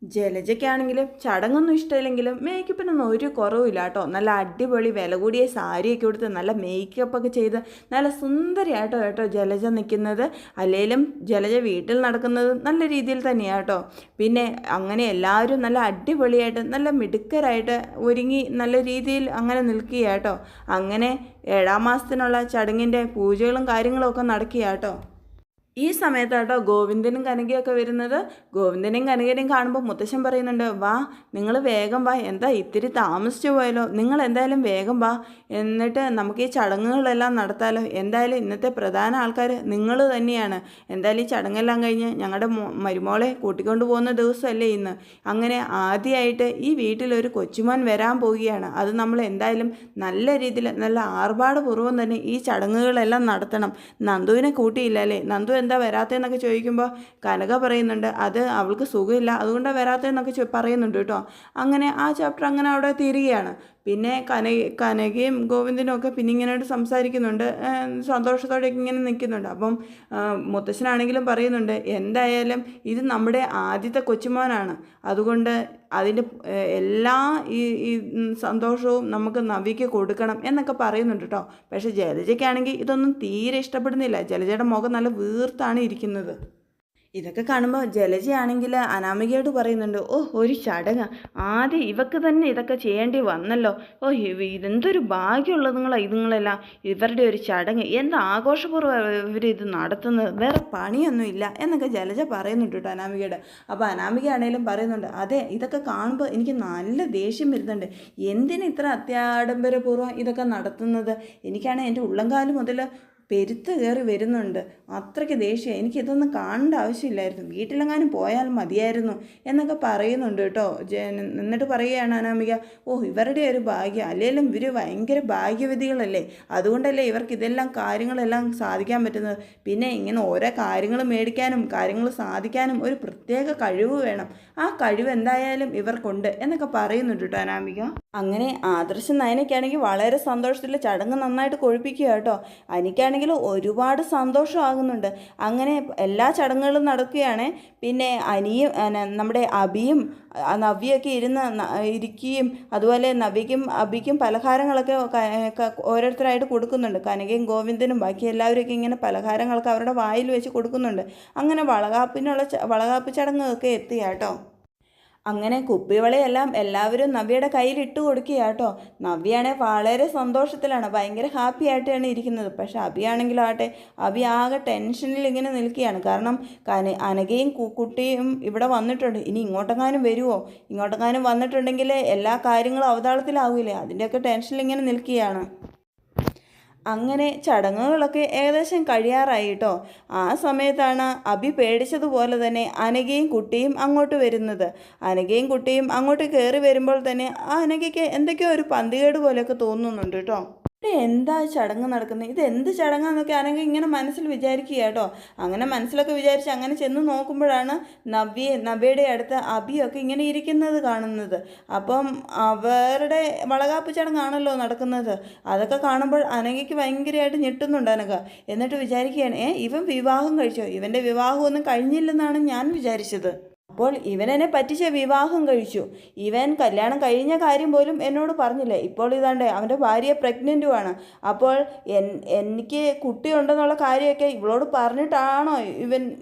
ജലജയ്ക്കാണെങ്കിലും ചടങ്ങൊന്നും ഇഷ്ടമില്ലെങ്കിലും മേക്കപ്പിനൊന്നും ഒരു കുറവില്ല കേട്ടോ. നല്ല അടിപൊളി വില കൂടിയ സാരിയൊക്കെ കൊടുത്ത് നല്ല മേക്കപ്പൊക്കെ ചെയ്ത് നല്ല സുന്ദരിയായിട്ടോ ജലജ നിൽക്കുന്നത്. അല്ലെങ്കിലും ജലജ വീട്ടിൽ നടക്കുന്നത് നല്ല രീതിയിൽ തന്നെയാണ് കേട്ടോ. പിന്നെ അങ്ങനെ എല്ലാവരും നല്ല അടിപൊളിയായിട്ട് നല്ല മിടുക്കരായിട്ട് ഒരുങ്ങി നല്ല രീതിയിൽ അങ്ങനെ നിൽക്കുക കേട്ടോ. അങ്ങനെ 7-ാം മാസത്തിനുള്ള ചടങ്ങിൻ്റെ പൂജകളും കാര്യങ്ങളും ഒക്കെ നടക്കുക കേട്ടോ. ഈ സമയത്താട്ടോ ഗോവിന്ദനും കനകയൊക്കെ വരുന്നത്. ഗോവിന്ദനെയും കനകനെയും കാണുമ്പോൾ മുത്തശ്ശൻ പറയുന്നുണ്ട്, വാ നിങ്ങൾ വേഗം വാ, എന്താ ഇത്തിരി താമസിച്ചു പോയല്ലോ, നിങ്ങൾ എന്തായാലും വേഗം വാ, എന്നിട്ട് നമുക്ക് ഈ ചടങ്ങുകളെല്ലാം നടത്താമല്ലോ. എന്തായാലും ഇന്നത്തെ പ്രധാന ആൾക്കാർ നിങ്ങൾ തന്നെയാണ്. എന്തായാലും ഈ ചടങ്ങെല്ലാം കഴിഞ്ഞ് ഞങ്ങളുടെ മരുമോളെ കൂട്ടിക്കൊണ്ട് പോകുന്ന ദിവസമല്ലേ ഇന്ന്. അങ്ങനെ ആദ്യമായിട്ട് ഈ വീട്ടിലൊരു കൊച്ചുമോൻ വരാൻ പോവുകയാണ്. അത് നമ്മൾ എന്തായാലും നല്ല രീതിയിൽ നല്ല ആർഭാടപൂർവ്വം തന്നെ ഈ ചടങ്ങുകളെല്ലാം നടത്തണം. നന്ദുവിനെ കൂട്ടിയില്ല അല്ലേ, നന്ദു എന്താ വരാത്തതെന്നൊക്കെ ചോദിക്കുമ്പോൾ കനക പറയുന്നുണ്ട്, അത് അവൾക്ക് സുഖമില്ല അതുകൊണ്ടാണ് വരാത്തതെന്നൊക്കെ പറയുന്നുണ്ട് കേട്ടോ. അങ്ങനെ ആ ചാപ്റ്റർ അങ്ങനെ അവിടെ തീരുകയാണ്. പിന്നെ കനകയും ഗോവിന്ദനും ഒക്കെ പിന്നെ ഇങ്ങനെയായിട്ട് സംസാരിക്കുന്നുണ്ട്, സന്തോഷത്തോടെയൊക്കെ ഇങ്ങനെ നിൽക്കുന്നുണ്ട്. അപ്പം മുത്തശ്ശനാണെങ്കിലും പറയുന്നുണ്ട്, എന്തായാലും ഇത് നമ്മുടെ ആദ്യത്തെ കൊച്ചുമോനാണ്, അതുകൊണ്ട് അതിൻ്റെ എല്ലാ ഈ സന്തോഷവും നമുക്ക് നവിക്ക് കൊടുക്കണം എന്നൊക്കെ പറയുന്നുണ്ട് കേട്ടോ. പക്ഷേ ജലജയ്ക്കാണെങ്കിൽ ഇതൊന്നും തീരെ ഇഷ്ടപ്പെടുന്നില്ല. ജലജയുടെ മുഖം നല്ല വീർത്താണ് ഇരിക്കുന്നത്. ഇതൊക്കെ കാണുമ്പോൾ ജലജയാണെങ്കിൽ അനാമികയോട് പറയുന്നുണ്ട്, ഓ ഒരു ചടങ്ങ്, ആദ്യം ഇവക്ക് തന്നെ ഇതൊക്കെ ചെയ്യേണ്ടി വന്നല്ലോ. ഓ ഇതെന്തൊരു ഭാഗ്യമുള്ളത് ഇതുങ്ങളെല്ലാം, ഇവരുടെ ഒരു ചടങ്ങ് എന്ത് ആഘോഷപൂർവ്വം ഇവരിത് നടത്തുന്നത്, വേറെ പണിയൊന്നുമില്ല എന്നൊക്കെ ജലജ പറയുന്നുണ്ട് കേട്ടോ അനാമികയോട്. അപ്പോൾ അനാമികയാണേലും പറയുന്നുണ്ട്, അതെ ഇതൊക്കെ കാണുമ്പോൾ എനിക്ക് നല്ല ദേഷ്യം വരുന്നുണ്ട്, എന്തിന് ഇത്ര അത്യാഡംബരപൂർവ്വം ഇതൊക്കെ നടത്തുന്നത്, എനിക്കാണെങ്കിൽ എൻ്റെ ഉള്ളംകാലം മുതൽ പെരുത്ത് കയറി വരുന്നുണ്ട്, അത്രയ്ക്ക് ദേഷ്യം, എനിക്കിതൊന്നും കാണേണ്ട ആവശ്യമില്ലായിരുന്നു, വീട്ടിലെങ്ങാനും പോയാൽ മതിയായിരുന്നു എന്നൊക്കെ പറയുന്നുണ്ട് കേട്ടോ. എന്നിട്ട് പറയുകയാണ് അനാമിക, ഓ ഇവരുടെ ഒരു ഭാഗ്യം, അല്ലെങ്കിലും ഇവർ ഭയങ്കര ഭാഗ്യവതികളല്ലേ, അതുകൊണ്ടല്ലേ ഇവർക്ക് ഇതെല്ലാം കാര്യങ്ങളെല്ലാം സാധിക്കാൻ പറ്റുന്നത്. പിന്നെ ഇങ്ങനെ ഓരോ കാര്യങ്ങൾ മേടിക്കാനും കാര്യങ്ങൾ സാധിക്കാനും ഒരു പ്രത്യേക കഴിവ് വേണം, ആ കഴിവ് എന്തായാലും ഇവർക്കുണ്ട് എന്നൊക്കെ പറയുന്നുണ്ട് കേട്ടോ അനാമിക. അങ്ങനെ ആദർശ് നയനയ്ക്കാണെങ്കിൽ വളരെ സന്തോഷത്തിൽ ചടങ്ങ് നന്നായിട്ട് കൊഴുപ്പിക്കുക കേട്ടോ. എനിക്കാണെങ്കിൽ ഒരുപാട് സന്തോഷമാകുന്നുണ്ട്. അങ്ങനെ എല്ലാ ചടങ്ങുകളും നടക്കുകയാണ്. പിന്നെ അനിയും നമ്മുടെ അബിയും നവ്യൊക്കെ ഇരിക്കുകയും അതുപോലെ നവിക്കും അബിക്കും പലഹാരങ്ങളൊക്കെ ഓരോരുത്തരായിട്ട് കൊടുക്കുന്നുണ്ട്. കനകയും ഗോവിന്ദനും ബാക്കി എല്ലാവരുമൊക്കെ ഇങ്ങനെ പലഹാരങ്ങളൊക്കെ അവരുടെ വായിൽ വെച്ച് കൊടുക്കുന്നുണ്ട്. അങ്ങനെ വളകാപ്പ് ചടങ്ങൊക്കെ എത്തിയ കേട്ടോ. അങ്ങനെ കുപ്പിവളയെല്ലാം എല്ലാവരും നവ്യയുടെ കയ്യിൽ ഇട്ട് കൊടുക്കുക കേട്ടോ. നവ്യയാണെങ്കിൽ വളരെ സന്തോഷത്തിലാണ്, ഭയങ്കര ഹാപ്പി ആയിട്ടാണ് ഇരിക്കുന്നത്. പക്ഷെ അബിയാണെങ്കിലും ആട്ടെ, അബി ആകെ ടെൻഷനിൽ ഇങ്ങനെ നിൽക്കുകയാണ്. കാരണം അനഘയും കുട്ടിയും ഇവിടെ വന്നിട്ടുണ്ട്, ഇനി ഇങ്ങോട്ടെങ്ങാനും വരുമോ, ഇങ്ങോട്ടെങ്ങാനും വന്നിട്ടുണ്ടെങ്കിൽ എല്ലാ കാര്യങ്ങളും അവതാളത്തിലാവില്ലേ, അതിൻ്റെയൊക്കെ ടെൻഷനിൽ ഇങ്ങനെ നിൽക്കുകയാണ്. അങ്ങനെ ചടങ്ങുകളൊക്കെ ഏകദേശം കഴിയാറായി കേട്ടോ. ആ സമയത്താണ് അബി പേടിച്ചതുപോലെ തന്നെ അനഘയും കുട്ടിയും അങ്ങോട്ട് വരുന്നത്. അനഘയും കുട്ടിയും അങ്ങോട്ട് കയറി വരുമ്പോൾ തന്നെ ആ അനഘയ്ക്ക് എന്തൊക്കെയോ ഒരു പന്തികേട് പോലെയൊക്കെ തോന്നുന്നുണ്ട് കേട്ടോ. എന്താ ചടങ്ങ് നടക്കുന്നത്, ഇത് എന്ത് ചടങ്ങാന്നൊക്കെ ആണെങ്കിൽ ഇങ്ങനെ മനസ്സിൽ വിചാരിക്കുക കേട്ടോ. അങ്ങനെ മനസ്സിലൊക്കെ വിചാരിച്ച് അങ്ങനെ ചെന്ന് നോക്കുമ്പോഴാണ് നവ്യയുടെ അടുത്ത് അബിയൊക്കെ ഇങ്ങനെ ഇരിക്കുന്നത് കാണുന്നത്. അപ്പം അവരുടെ വളകാപ്പ് ചടങ്ങാണല്ലോ നടക്കുന്നത്. അതൊക്കെ കാണുമ്പോൾ അനഘയ്ക്ക് ഭയങ്കരമായിട്ട് ഞെട്ടുന്നുണ്ട് അനഘ. എന്നിട്ട് വിചാരിക്കുകയാണ്, ഇവൻ വിവാഹം കഴിച്ചോ, ഇവൻ്റെ വിവാഹമൊന്നും കഴിഞ്ഞില്ലെന്നാണ് ഞാൻ വിചാരിച്ചത്. അപ്പോൾ ഇവനെന്നെ പറ്റിച്ച വിവാഹം കഴിച്ചു, ഇവൻ കല്യാണം കഴിഞ്ഞ കാര്യം പോലും എന്നോട് പറഞ്ഞില്ല. ഇപ്പോൾ ഇതാണ്ട് അവൻ്റെ ഭാര്യ പ്രഗ്നൻറ്റുമാണ്. അപ്പോൾ എനിക്ക് കുട്ടിയുണ്ടെന്നുള്ള കാര്യമൊക്കെ ഇവളോട് പറഞ്ഞിട്ടാണോ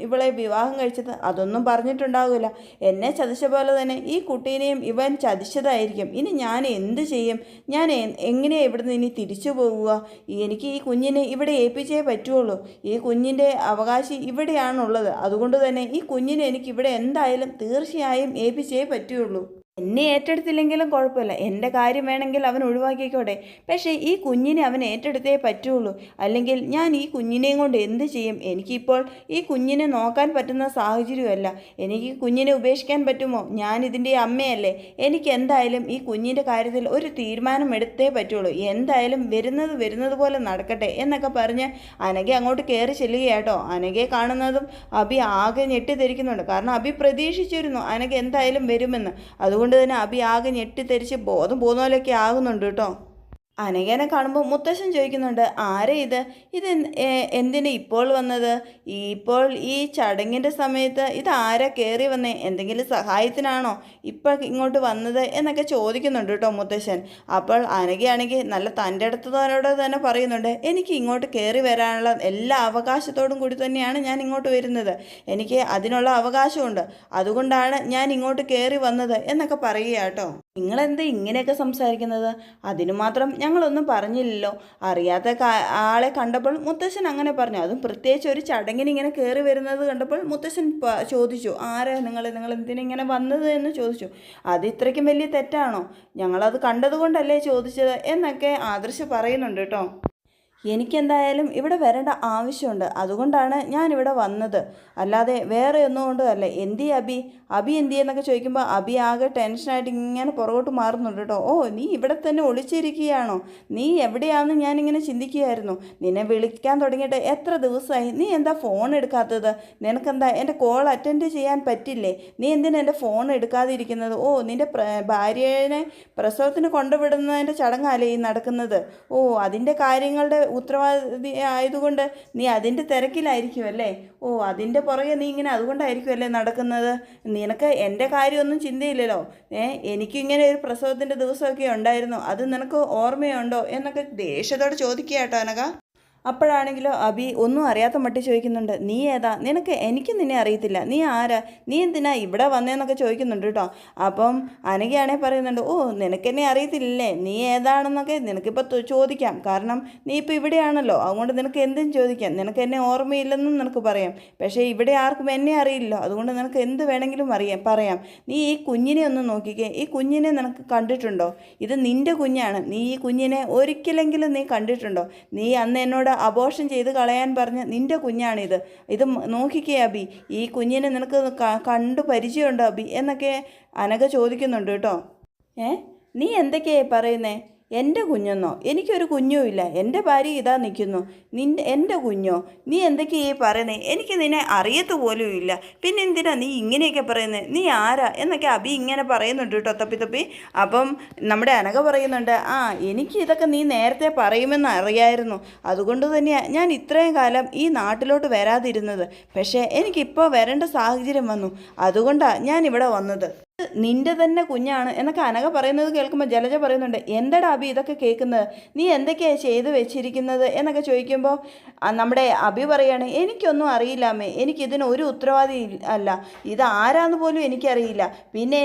ഇവളെ വിവാഹം കഴിച്ചത്? അതൊന്നും പറഞ്ഞിട്ടുണ്ടാവില്ല. എന്നെ ചതിച്ച പോലെ തന്നെ ഈ കുട്ടീനെയും ഇവൻ ചതിച്ചതായിരിക്കും. ഇനി ഞാൻ എന്ത് ചെയ്യും? ഞാൻ എങ്ങനെയാണ് ഇവിടുന്ന് ഇനി തിരിച്ചു പോവുക? എനിക്ക് ഈ കുഞ്ഞിനെ ഇവിടെ ഏൽപ്പിച്ചേ പറ്റുള്ളൂ. ഈ കുഞ്ഞിൻ്റെ അവകാശി ഇവിടെയാണുള്ളത്. അതുകൊണ്ട് തന്നെ ഈ കുഞ്ഞിനെ എനിക്ക് ഇവിടെ എന്തായാലും തീർച്ചയായും ഏൽപ്പിച്ചേ പറ്റുള്ളൂ. എന്നെ ഏറ്റെടുത്തില്ലെങ്കിലും കുഴപ്പമില്ല, എൻ്റെ കാര്യം വേണമെങ്കിൽ അവൻ ഒഴിവാക്കിക്കോട്ടെ. പക്ഷേ ഈ കുഞ്ഞിനെ അവൻ ഏറ്റെടുത്തേ പറ്റുള്ളൂ, അല്ലെങ്കിൽ ഞാൻ ഈ കുഞ്ഞിനെയും കൊണ്ട് എന്ത് ചെയ്യും? എനിക്കിപ്പോൾ ഈ കുഞ്ഞിനെ നോക്കാൻ പറ്റുന്ന സാഹചര്യമല്ല. എനിക്ക് കുഞ്ഞിനെ ഉപേക്ഷിക്കാൻ പറ്റുമോ? ഞാൻ ഇതിൻ്റെ അമ്മയല്ലേ. എനിക്ക് എന്തായാലും ഈ കുഞ്ഞിൻ്റെ കാര്യത്തിൽ ഒരു തീരുമാനം എടുത്തേ പറ്റുള്ളൂ. എന്തായാലും വരുന്നത് പോലെ നടക്കട്ടെ എന്നൊക്കെ പറഞ്ഞ് അനഘ അങ്ങോട്ട് കയറി ചെല്ലുകയാട്ടോ. അനഘയെ കാണുന്നതും അബി ആകെ ഞെട്ടിത്തെരിക്കുന്നുണ്ട്. കാരണം അബി പ്രതീക്ഷിച്ചിരുന്നു അനഘ എന്തായാലും വരുമെന്ന്. അതുകൊണ്ട് തന്നെ അബി ആകെ ഞെട്ടിത്തെരിച്ച് ബോധം പോകുന്ന പോലെയൊക്കെ ആകുന്നുണ്ട് കേട്ടോ. അനഘേനെ കാണുമ്പോൾ മുത്തശ്ശൻ ചോദിക്കുന്നുണ്ട്, ആരെ ഇത് എന്തിന് ഇപ്പോൾ വന്നത്? ഇപ്പോൾ ഈ ചടങ്ങിൻ്റെ സമയത്ത് ഇത് ആരാ കയറി വന്നേ? എന്തെങ്കിലും സഹായത്തിനാണോ ഇപ്പോൾ ഇങ്ങോട്ട് വന്നത് എന്നൊക്കെ ചോദിക്കുന്നുണ്ട് കേട്ടോ മുത്തശ്ശൻ. അപ്പോൾ അനഘയാണെങ്കിൽ നല്ല തൻ്റെ അടുത്തവരോട് തന്നെ പറയുന്നുണ്ട്, എനിക്ക് ഇങ്ങോട്ട് കയറി വരാനുള്ള എല്ലാ അവകാശത്തോടും കൂടി തന്നെയാണ് ഞാൻ ഇങ്ങോട്ട് വരുന്നത്. എനിക്ക് അതിനുള്ള അവകാശമുണ്ട്, അതുകൊണ്ടാണ് ഞാൻ ഇങ്ങോട്ട് കയറി വന്നത് എന്നൊക്കെ പറയുക കേട്ടോ. നിങ്ങളെന്താ ഇങ്ങനെയൊക്കെ സംസാരിക്കുന്നത്? അതിനു മാത്രം ഞങ്ങളൊന്നും പറഞ്ഞില്ലല്ലോ. അറിയാത്ത ആളെ കണ്ടപ്പോൾ മുത്തശ്ശൻ അങ്ങനെ പറഞ്ഞു. അതും പ്രത്യേകിച്ച് ഒരു ചടങ്ങിന് ഇങ്ങനെ കയറി വരുന്നത് കണ്ടപ്പോൾ മുത്തശ്ശൻ ചോദിച്ചു, ആരാ നിങ്ങൾ എന്തിനിങ്ങനെ വന്നത് എന്ന് ചോദിച്ചു. അത് ഇത്രയ്ക്കും വലിയ തെറ്റാണോ? ഞങ്ങളത് കണ്ടതുകൊണ്ടല്ലേ ചോദിച്ചത് എന്നൊക്കെ ആദർശ് പറയുന്നുണ്ട് കേട്ടോ. എനിക്കെന്തായാലും ഇവിടെ വരേണ്ട ആവശ്യമുണ്ട്, അതുകൊണ്ടാണ് ഞാനിവിടെ വന്നത്, അല്ലാതെ വേറെ ഒന്നും കൊണ്ടും അല്ല. എന്തി അബി എന്തി എന്നൊക്കെ ചോദിക്കുമ്പോൾ അബി ആകെ ടെൻഷനായിട്ട് ഇങ്ങനെ പുറകോട്ട് മാറുന്നുണ്ട് കേട്ടോ. ഓ, നീ ഇവിടെ തന്നെ ഒളിച്ചിരിക്കുകയാണോ? നീ എവിടെയാണെന്ന് ഞാനിങ്ങനെ ചിന്തിക്കുകയായിരുന്നു. നിന്നെ വിളിക്കാൻ തുടങ്ങിയിട്ട് എത്ര ദിവസമായി? നീ എന്താ ഫോൺ എടുക്കാത്തത്? നിനക്കെന്താ എൻ്റെ കോൾ അറ്റൻഡ് ചെയ്യാൻ പറ്റില്ലേ? നീ എന്തിനാ എൻ്റെ ഫോൺ എടുക്കാതിരിക്കുന്നത്? ഓ, നിൻ്റെ ഭാര്യനെ പ്രസവത്തിന് കൊണ്ടുവിടുന്നതിൻ്റെ ചടങ്ങല്ലേ ഈ നടക്കുന്നത്? ഓ, അതിൻ്റെ കാര്യങ്ങളുടെ ഉത്തരവാദി ആയതുകൊണ്ട് നീ അതിൻ്റെ തിരക്കിലായിരിക്കുമല്ലേ? ഓ, അതിൻ്റെ പുറകെ നീ ഇങ്ങനെ അതുകൊണ്ടായിരിക്കുമല്ലേ നടക്കുന്നത്? നിനക്ക് എൻ്റെ കാര്യമൊന്നും ചിന്തയില്ലല്ലോ. എനിക്കിങ്ങനെ ഒരു പ്രസവത്തിൻ്റെ ദിവസമൊക്കെ ഉണ്ടായിരുന്നു, അത് നിനക്ക് ഓർമ്മയുണ്ടോ എന്നൊക്കെ ദേഷ്യത്തോടെ ചോദിക്കുക കേട്ടോ അനഘ. അപ്പോഴാണെങ്കിലോ അബി ഒന്നും അറിയാത്ത മട്ടി ചോദിക്കുന്നുണ്ട്, നീ ഏതാ? എനിക്ക് നിന്നെ അറിയത്തില്ല, നീ ആരാ? നീ എന്തിനാ ഇവിടെ വന്നേന്നൊക്കെ ചോദിക്കുന്നുണ്ട് കേട്ടോ. അപ്പം അനഘയാണെ പറയുന്നുണ്ട്, ഓ, നിനക്കെന്നെ അറിയത്തില്ലേ, നീ ഏതാണെന്നൊക്കെ നിനക്കിപ്പോൾ ചോദിക്കാം, കാരണം നീ ഇപ്പോൾ ഇവിടെയാണല്ലോ, അതുകൊണ്ട് നിനക്ക് എന്തും ചോദിക്കാം. നിനക്ക് എന്നെ ഓർമ്മയില്ലെന്നും നിനക്ക് പറയാം, പക്ഷേ ഇവിടെ ആർക്കും എന്നെ അറിയില്ലോ, അതുകൊണ്ട് നിനക്ക് എന്ത് വേണമെങ്കിലും പറയാം. നീ ഈ കുഞ്ഞിനെ ഒന്ന് നോക്കിക്കേ, ഈ കുഞ്ഞിനെ നിനക്ക് കണ്ടിട്ടുണ്ടോ? ഇത് നിൻ്റെ കുഞ്ഞാണ്, നീ ഈ കുഞ്ഞിനെ ഒരിക്കലെങ്കിലും നീ കണ്ടിട്ടുണ്ടോ? നീ അന്ന് എന്നോട് അബോർഷൻ ചെയ്ത് കളയാൻ പറഞ്ഞ് നിൻ്റെ കുഞ്ഞാണിത്, ഇത് നോക്കിക്കേ അബി, ഈ കുഞ്ഞിനെ നിനക്ക് കണ്ടു പരിചയമുണ്ടോ അബി എന്നൊക്കെ അനഘ ചോദിക്കുന്നുണ്ട് കേട്ടോ. നീ എന്തൊക്കെയായി പറയുന്നേ? എൻ്റെ കുഞ്ഞെന്നോ? എനിക്കൊരു കുഞ്ഞുമില്ല, എൻ്റെ ഭാര്യ ഇതാ നിൽക്കുന്നു. എൻ്റെ കുഞ്ഞോ? നീ എന്തൊക്കെയായി പറയുന്നേ? എനിക്ക് നിന്നെ അറിയത്ത് പോലും ഇല്ല, പിന്നെ എന്തിനാ നീ ഇങ്ങനെയൊക്കെ പറയുന്നത്? നീ ആരാ എന്നൊക്കെ അബി ഇങ്ങനെ പറയുന്നുണ്ട് കേട്ടോ, തപ്പി. അപ്പം നമ്മുടെ അനഘ പറയുന്നുണ്ട്, എനിക്ക് ഇതൊക്കെ നീ നേരത്തെ പറയുമെന്ന് അറിയായിരുന്നു, അതുകൊണ്ട് തന്നെയാണ് ഞാൻ ഇത്രയും കാലം ഈ നാട്ടിലോട്ട് വരാതിരുന്നത്. പക്ഷേ എനിക്കിപ്പോൾ വരേണ്ട സാഹചര്യം വന്നു, അതുകൊണ്ടാണ് ഞാനിവിടെ വന്നത്. നിൻ്റെ തന്നെ കുഞ്ഞാണ് എന്നൊക്കെ അനഘ പറയുന്നത് കേൾക്കുമ്പോൾ ജലജ പറയുന്നുണ്ട്, എന്താടാ അബി ഇതൊക്കെ കേൾക്കുന്നത്? നീ എന്തൊക്കെയാണ് ചെയ്ത് വെച്ചിരിക്കുന്നത് എന്നൊക്കെ ചോദിക്കുമ്പോൾ നമ്മുടെ അബി പറയാണ്, എനിക്കൊന്നും അറിയില്ലാമേ, എനിക്കിതിന് ഒരു ഉത്തരവാദി അല്ല, ഇത് ആരാന്ന് പോലും എനിക്കറിയില്ല. പിന്നെ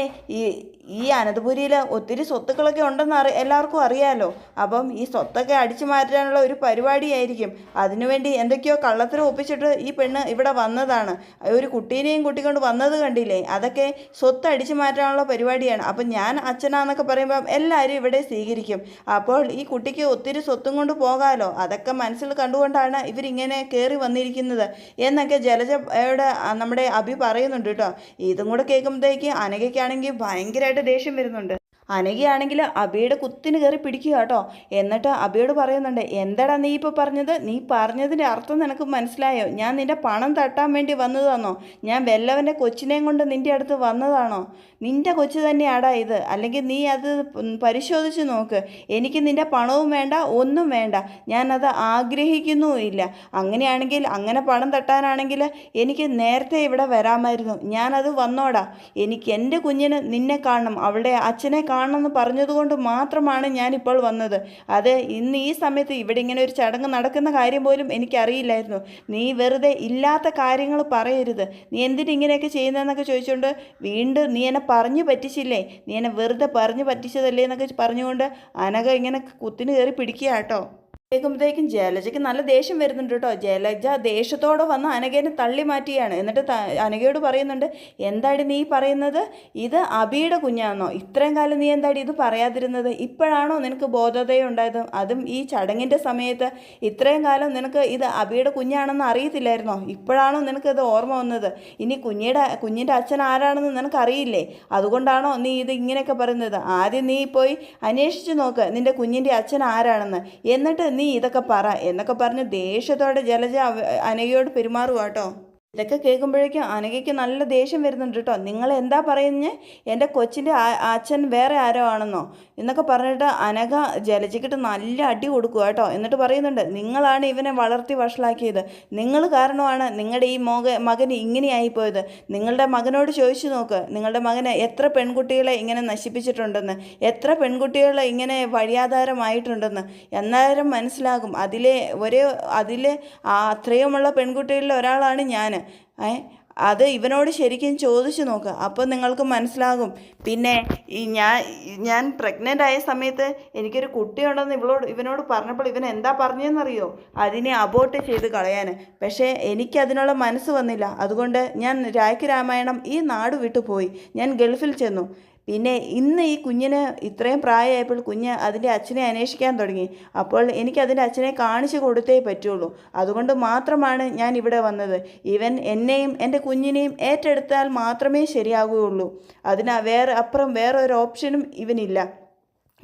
ഈ അനന്തപുരിയിൽ ഒത്തിരി സ്വത്തുക്കളൊക്കെ ഉണ്ടെന്ന് എല്ലാവർക്കും അറിയാമല്ലോ. അപ്പം ഈ സ്വത്തൊക്കെ അടിച്ചു മാറ്റാനുള്ള ഒരു പരിപാടിയായിരിക്കും. അതിനുവേണ്ടി എന്തൊക്കെയോ കള്ളത്തരം ഒപ്പിച്ചിട്ട് ഈ പെണ്ണ് ഇവിടെ വന്നതാണ്. ഒരു കുട്ടീനെയും കൂട്ടിക്കൊണ്ട് വന്നത് കണ്ടില്ലേ? അതൊക്കെ സ്വത്ത് അടിച്ചു മാറ്റാനുള്ള പരിപാടിയാണ്. അപ്പം ഞാൻ അച്ഛനാന്നൊക്കെ പറയുമ്പം എല്ലാവരും ഇവിടെ സ്വീകരിക്കും. അപ്പോൾ ഈ കുട്ടിക്ക് ഒത്തിരി സ്വത്തും കൊണ്ട് പോകാമല്ലോ. അതൊക്കെ മനസ്സിൽ കണ്ടുകൊണ്ടാണ് ഇവരിങ്ങനെ കയറി വന്നിരിക്കുന്നത് എന്നൊക്കെ ജലജയുടെ നമ്മുടെ അഭി പറയുന്നുണ്ട് കേട്ടോ. ഇതും കൂടെ കേൾക്കുമ്പോഴത്തേക്ക് അനഘയ്ക്കാണെങ്കിൽ ഭയങ്കരമായിട്ട് ദേഷ്യം വരുന്നുണ്ട്. അനഘയാണെങ്കിൽ അബിയുടെ കുത്തിന് കയറി പിടിക്കുക കേട്ടോ. എന്നിട്ട് അബിയോട് പറയുന്നുണ്ട്, എന്താടാ നീ ഇപ്പോൾ പറഞ്ഞത്? നീ പറഞ്ഞതിൻ്റെ അർത്ഥം നിനക്ക് മനസ്സിലായോ? ഞാൻ നിൻ്റെ പണം തട്ടാൻ വേണ്ടി വന്നതാണോ? ഞാൻ വല്ലവൻ്റെ കൊച്ചിനെയും കൊണ്ട് നിൻ്റെ അടുത്ത് വന്നതാണോ? നിൻ്റെ കൊച്ചു തന്നെയാടാ ഇത്, അല്ലെങ്കിൽ നീ അത് പരിശോധിച്ച് നോക്ക്. എനിക്ക് നിൻ്റെ പണവും വേണ്ട, ഒന്നും വേണ്ട, ഞാനത് ആഗ്രഹിക്കുന്നുമില്ല. അങ്ങനെയാണെങ്കിൽ, അങ്ങനെ പണം തട്ടാനാണെങ്കിൽ എനിക്ക് നേരത്തെ ഇവിടെ വരാമായിരുന്നു, ഞാനത് വന്നോടാ. എനിക്ക് എൻ്റെ കുഞ്ഞിന് നിന്നെ കാണണം, അവളുടെ അച്ഛനെ കാണണമെന്ന് പറഞ്ഞതുകൊണ്ട് മാത്രമാണ് ഞാനിപ്പോൾ വന്നത്. അത് ഇന്ന് ഈ സമയത്ത് ഇവിടെ ഇങ്ങനെ ഒരു ചടങ്ങ് നടക്കുന്ന കാര്യം പോലും എനിക്കറിയില്ലായിരുന്നു. നീ വെറുതെ ഇല്ലാത്ത കാര്യങ്ങൾ പറയരുത്. നീ എന്തിനിങ്ങനെയൊക്കെ ചെയ്യുന്നതെന്നൊക്കെ ചോദിച്ചുകൊണ്ട് വീണ്ടും നീ എന്നെ പറഞ്ഞു പറ്റിച്ചില്ലേ, നീ എന്നെ വെറുതെ പറഞ്ഞു പറ്റിച്ചതല്ലേ എന്നൊക്കെ പറഞ്ഞുകൊണ്ട് അനഘ ഇങ്ങനെ കുത്തിന് കയറി പിടിക്കുക കേട്ടോ. കേൾക്കുമ്പോഴത്തേക്കും ജലജയ്ക്ക് നല്ല ദേഷ്യം വരുന്നുണ്ട് കേട്ടോ. ജലജ ദേഷ്യത്തോടെ വന്ന് അനഘേനെ തള്ളി മാറ്റിയാണ്. എന്നിട്ട് അനഘയോട് പറയുന്നുണ്ട്, എന്താടി നീ പറയുന്നത്? ഇത് അബിയുടെ കുഞ്ഞാണെന്നോ? ഇത്രയും കാലം നീ എന്താടി ഇത് പറയാതിരുന്നത്? ഇപ്പോഴാണോ നിനക്ക് ബോധോദയം ഉണ്ടായത്? അതും ഈ ചടങ്ങിൻ്റെ സമയത്ത്. ഇത്രയും കാലം നിനക്ക് ഇത് അബിയുടെ കുഞ്ഞാണെന്ന് അറിയത്തില്ലായിരുന്നോ? ഇപ്പോഴാണോ നിനക്കിത് ഓർമ്മ വന്നത്? ഇനി കുഞ്ഞിൻ്റെ അച്ഛൻ ആരാണെന്ന് നിനക്കറിയില്ലേ? അതുകൊണ്ടാണോ നീ ഇത് ഇങ്ങനെയൊക്കെ പറയുന്നത്? ആദ്യം നീ പോയി അന്വേഷിച്ച് നോക്ക് നിൻ്റെ കുഞ്ഞിൻ്റെ അച്ഛൻ ആരാണെന്ന്, എന്നിട്ട് നീ ഇതൊക്കെ പറ എന്നൊക്കെ പറഞ്ഞ് ദേഷ്യത്തോടെ ജലജ അനഘയോട് പെരുമാറുക കേട്ടോ. ഇതൊക്കെ കേൾക്കുമ്പോഴേക്കും അനഘയ്ക്ക് നല്ല ദേഷ്യം വരുന്നുണ്ട് കേട്ടോ. നിങ്ങൾ എന്താ പറയുന്നത്? എൻ്റെ കൊച്ചിൻ്റെ അച്ഛൻ വേറെ ആരോ ആണെന്നോ എന്നൊക്കെ പറഞ്ഞിട്ട് അനഘ ജലജയ്ക്കിട്ട് നല്ല അടി കൊടുക്കുക കേട്ടോ. എന്നിട്ട് പറയുന്നുണ്ട്, നിങ്ങളാണ് ഇവനെ വളർത്തി വഷളാക്കിയത്, നിങ്ങൾ കാരണമാണ് നിങ്ങളുടെ ഈ മകൻ ഇങ്ങനെയായിപ്പോയത്. നിങ്ങളുടെ മകനോട് ചോദിച്ചു നോക്ക്, നിങ്ങളുടെ മകന് എത്ര പെൺകുട്ടികളെ ഇങ്ങനെ നശിപ്പിച്ചിട്ടുണ്ടെന്ന്, എത്ര പെൺകുട്ടികളെ ഇങ്ങനെ വഴിയാധാരമായിട്ടുണ്ടെന്ന്. എന്നാലും മനസ്സിലാകും. അതിലെ അത്രയുമുള്ള പെൺകുട്ടികളിൽ ഒരാളാണ് ഞാൻ. അത് ഇവനോട് ശരിക്കും ചോദിച്ചു നോക്ക്, അപ്പോൾ നിങ്ങൾക്ക് മനസ്സിലാകും. പിന്നെ ഈ ഞാൻ പ്രഗ്നൻ്റ് ആയ സമയത്ത് എനിക്കൊരു കുട്ടിയുണ്ടെന്ന് ഇവനോട് പറഞ്ഞപ്പോൾ ഇവൻ എന്താ പറഞ്ഞതെന്നറിയോ? അതിനെ അബോർട്ട് ചെയ്ത് കളയാൻ. പക്ഷേ എനിക്കതിനുള്ള മനസ്സ് വന്നില്ല. അതുകൊണ്ട് ഞാൻ രായ്ക്ക് രാമായണം ഈ നാട് വിട്ടു പോയി. ഞാൻ ഗൾഫിൽ ചെന്നു. പിന്നെ ഇന്ന് ഈ കുഞ്ഞിന് ഇത്രയും പ്രായമായപ്പോൾ കുഞ്ഞ് അതിൻ്റെ അച്ഛനെ അന്വേഷിക്കാൻ തുടങ്ങി. അപ്പോൾ എനിക്ക് അതിൻ്റെ അച്ഛനെ കാണിച്ചു കൊടുത്തേ പറ്റുള്ളൂ. അതുകൊണ്ട് മാത്രമാണ് ഞാൻ ഇവിടെ വന്നത്. ഇവൻ എന്നെയും എൻ്റെ കുഞ്ഞിനെയും ഏറ്റെടുത്താൽ മാത്രമേ ശരിയാകുകയുള്ളൂ. അപ്പുറം വേറെ ഒരു ഓപ്ഷനും ഇവനില്ല.